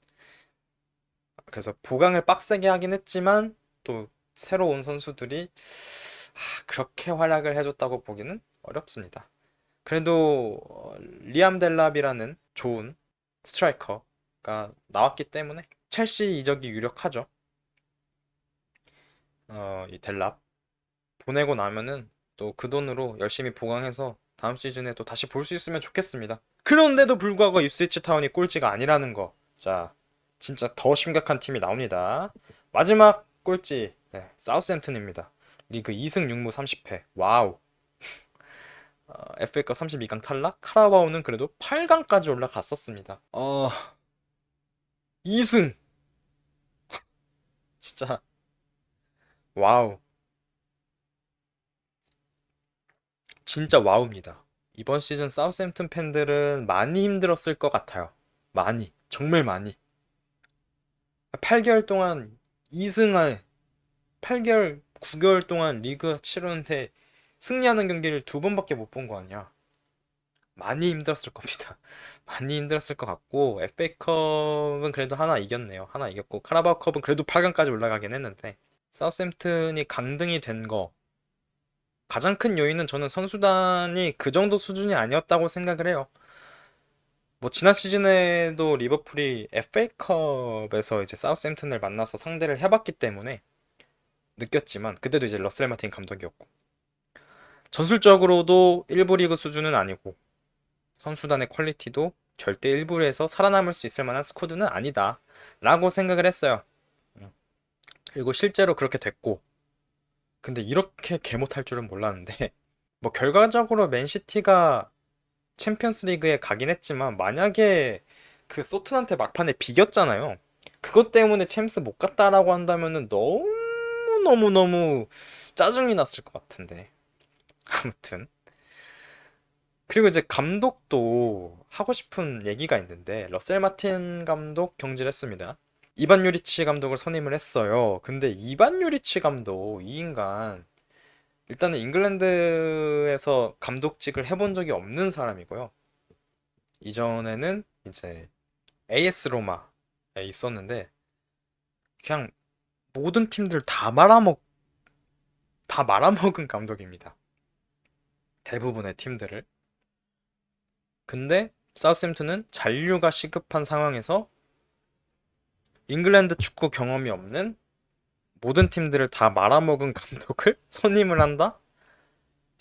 그래서 보강을 빡세게 하긴 했지만 또 새로 온 선수들이 그렇게 활약을 해줬다고 보기는 어렵습니다. 그래도 리암 델랍이라는 좋은 스트라이커가 나왔기 때문에 첼시 이적이 유력하죠. 이 델랍 보내고 나면은 또 그 돈으로 열심히 보강해서 다음 시즌에 또 다시 볼 수 있으면 좋겠습니다. 그런데도 불구하고 입스위치 타운이 꼴찌가 아니라는 거. 자, 진짜 더 심각한 팀이 나옵니다. 마지막 꼴찌 사우스햄튼입니다. 리그 2승 6무 30패. 와우. FA컵 32강 탈락. 카라바오는 그래도 8강까지 올라갔었습니다. 2승. 진짜 와우. 진짜 와우입니다. 이번 시즌 사우스햄튼 팬들은 많이 힘들었을 것 같아요. 많이. 정말 많이. 8개월 동안 2승할 8개월, 9개월 동안 리그 치르는데 승리하는 경기를 두 번밖에 못 본 거 아니야. 많이 힘들었을 겁니다. 많이 힘들었을 것 같고 FA컵은 그래도 하나 이겼네요. 하나 이겼고 카라바오컵은 그래도 8강까지 올라가긴 했는데 사우스햄튼이 강등이 된 거 가장 큰 요인은 저는 선수단이 그 정도 수준이 아니었다고 생각을 해요. 뭐 지난 시즌에도 리버풀이 FA컵에서 이제 사우스햄튼을 만나서 상대를 해봤기 때문에 느꼈지만 그때도 이제 러셀 마틴 감독이었고 전술적으로도 1부 리그 수준은 아니고 선수단의 퀄리티도 절대 1부에서 살아남을 수 있을 만한 스쿼드는 아니다 라고 생각을 했어요. 그리고 실제로 그렇게 됐고 근데 이렇게 개 못할 줄은 몰랐는데 뭐 결과적으로 맨시티가 챔피언스 리그에 가긴 했지만 만약에 그 소튼한테 막판에 비겼잖아요. 그것 때문에 챔스 못 갔다라고 한다면은 너무 너무너무 짜증이 났을 것 같은데. 아무튼. 그리고 이제 감독도 하고 싶은 얘기가 있는데, 러셀 마틴 감독 경질했습니다. 이반 유리치 감독을 선임을 했어요. 근데 이반 유리치 감독, 이 인간, 일단은 잉글랜드에서 감독직을 해본 적이 없는 사람이고요. 이전에는 이제 AS 로마에 있었는데, 그냥 모든 팀들 다 말아먹은 감독입니다. 대부분의 팀들을. 근데 사우스햄튼은 잔류가 시급한 상황에서 잉글랜드 축구 경험이 없는 모든 팀들을 다 말아먹은 감독을 선임을 한다?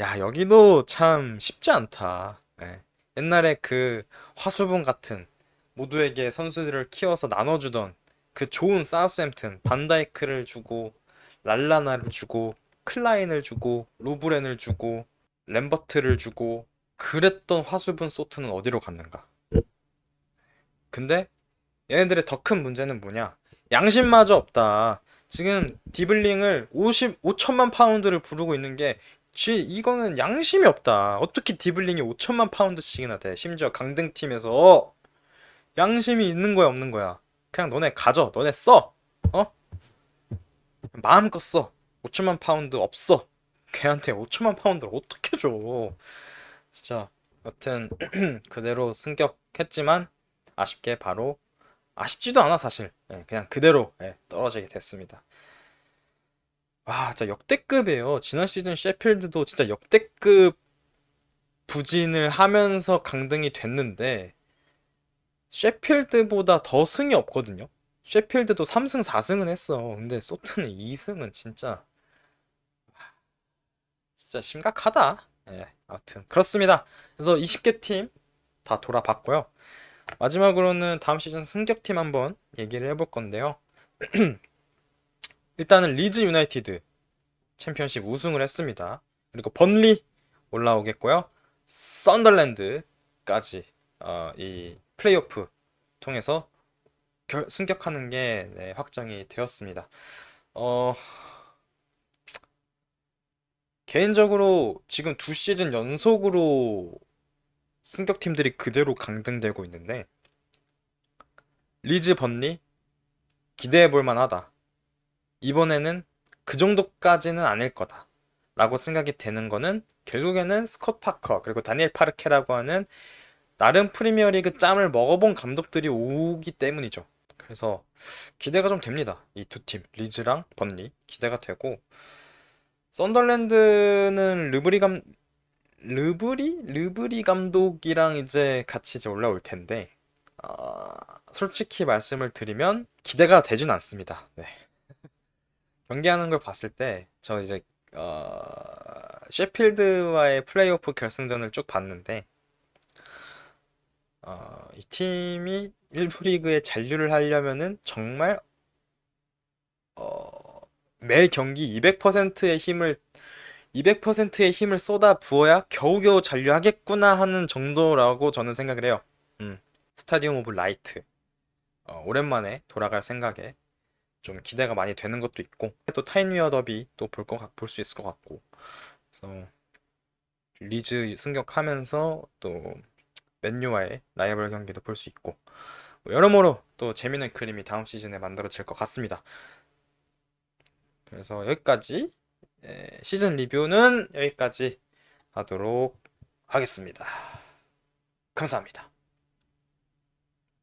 야, 여기도 참 쉽지 않다. 예. 옛날에 그 화수분 같은 모두에게 선수들을 키워서 나눠주던 그 좋은 사우스햄튼, 반다이크를 주고 랄라나를 주고 클라인을 주고 로브렌을 주고 램버트를 주고 그랬던 화수분 소트는 어디로 갔는가? 근데 얘네들의 더 큰 문제는 뭐냐? 양심마저 없다. 지금 디블링을 5천만 파운드를 부르고 있는 게 이거는 양심이 없다. 어떻게 디블링이 5천만 파운드씩이나 돼? 심지어 강등팀에서 양심이 있는 거야, 없는 거야? 그냥 너네 가져. 너네 써. 어? 마음껏 써. 5천만 파운드 없어. 걔한테 5천만 파운드를 어떻게 줘? 진짜. 여튼 그대로 승격했지만 아쉽게 바로 아쉽지도 않아 사실. 예, 그냥 그대로 떨어지게 됐습니다. 와, 진짜 역대급이에요. 지난 시즌 셰필드도 진짜 역대급 부진을 하면서 강등이 됐는데 셰필드보다 더 승이 없거든요. 셰필드도 3승 4승은 했어. 근데 소트는 2승은 진짜 심각하다. 예, 아무튼 그렇습니다. 그래서 20개 팀 다 돌아봤고요. 마지막으로는 다음 시즌 승격팀 한번 얘기를 해볼 건데요. 일단은 리즈 유나이티드 챔피언십 우승을 했습니다. 그리고 번리 올라오겠고요. 썬더랜드까지 이 플레이오프 통해서 승격하는 게 확정이 되었습니다. 어, 개인적으로 지금 두 시즌 연속으로 승격팀들이 그대로 강등되고 있는데 리즈 번리 기대해 볼 만하다. 이번에는 그 정도까지는 아닐 거다. 라고 생각이 되는 거는 결국에는 스콧 파커 그리고 다니엘 파르케라고 하는 나름 프리미어리그 짬을 먹어본 감독들이 오기 때문이죠. 그래서 기대가 좀 됩니다. 이 두 팀, 리즈랑 번리 기대가 되고 썬더랜드는 르브리 감독이랑 이제 같이 이제 올라올 텐데 솔직히 말씀을 드리면 기대가 되진 않습니다. 네. 경기하는 걸 봤을 때 저 이제 셰필드와의 플레이오프 결승전을 쭉 봤는데 이 팀이 1부 리그에 잔류를 하려면은 정말 매 경기 200%의 힘을 쏟아 부어야 겨우겨우 잔류하겠구나 하는 정도라고 저는 생각을 해요. 스타디움 오브 라이트 오랜만에 돌아갈 생각에 좀 기대가 많이 되는 것도 있고 또 타인위어 더비 또 볼 수 있을 것 같고 그래서 리즈 승격하면서 또 맨유와의 라이벌 경기도 볼 수 있고 뭐 여러모로 또 재밌는 그림이 다음 시즌에 만들어질 것 같습니다. 그래서 여기까지 시즌 리뷰는 여기까지 하도록 하겠습니다. 감사합니다.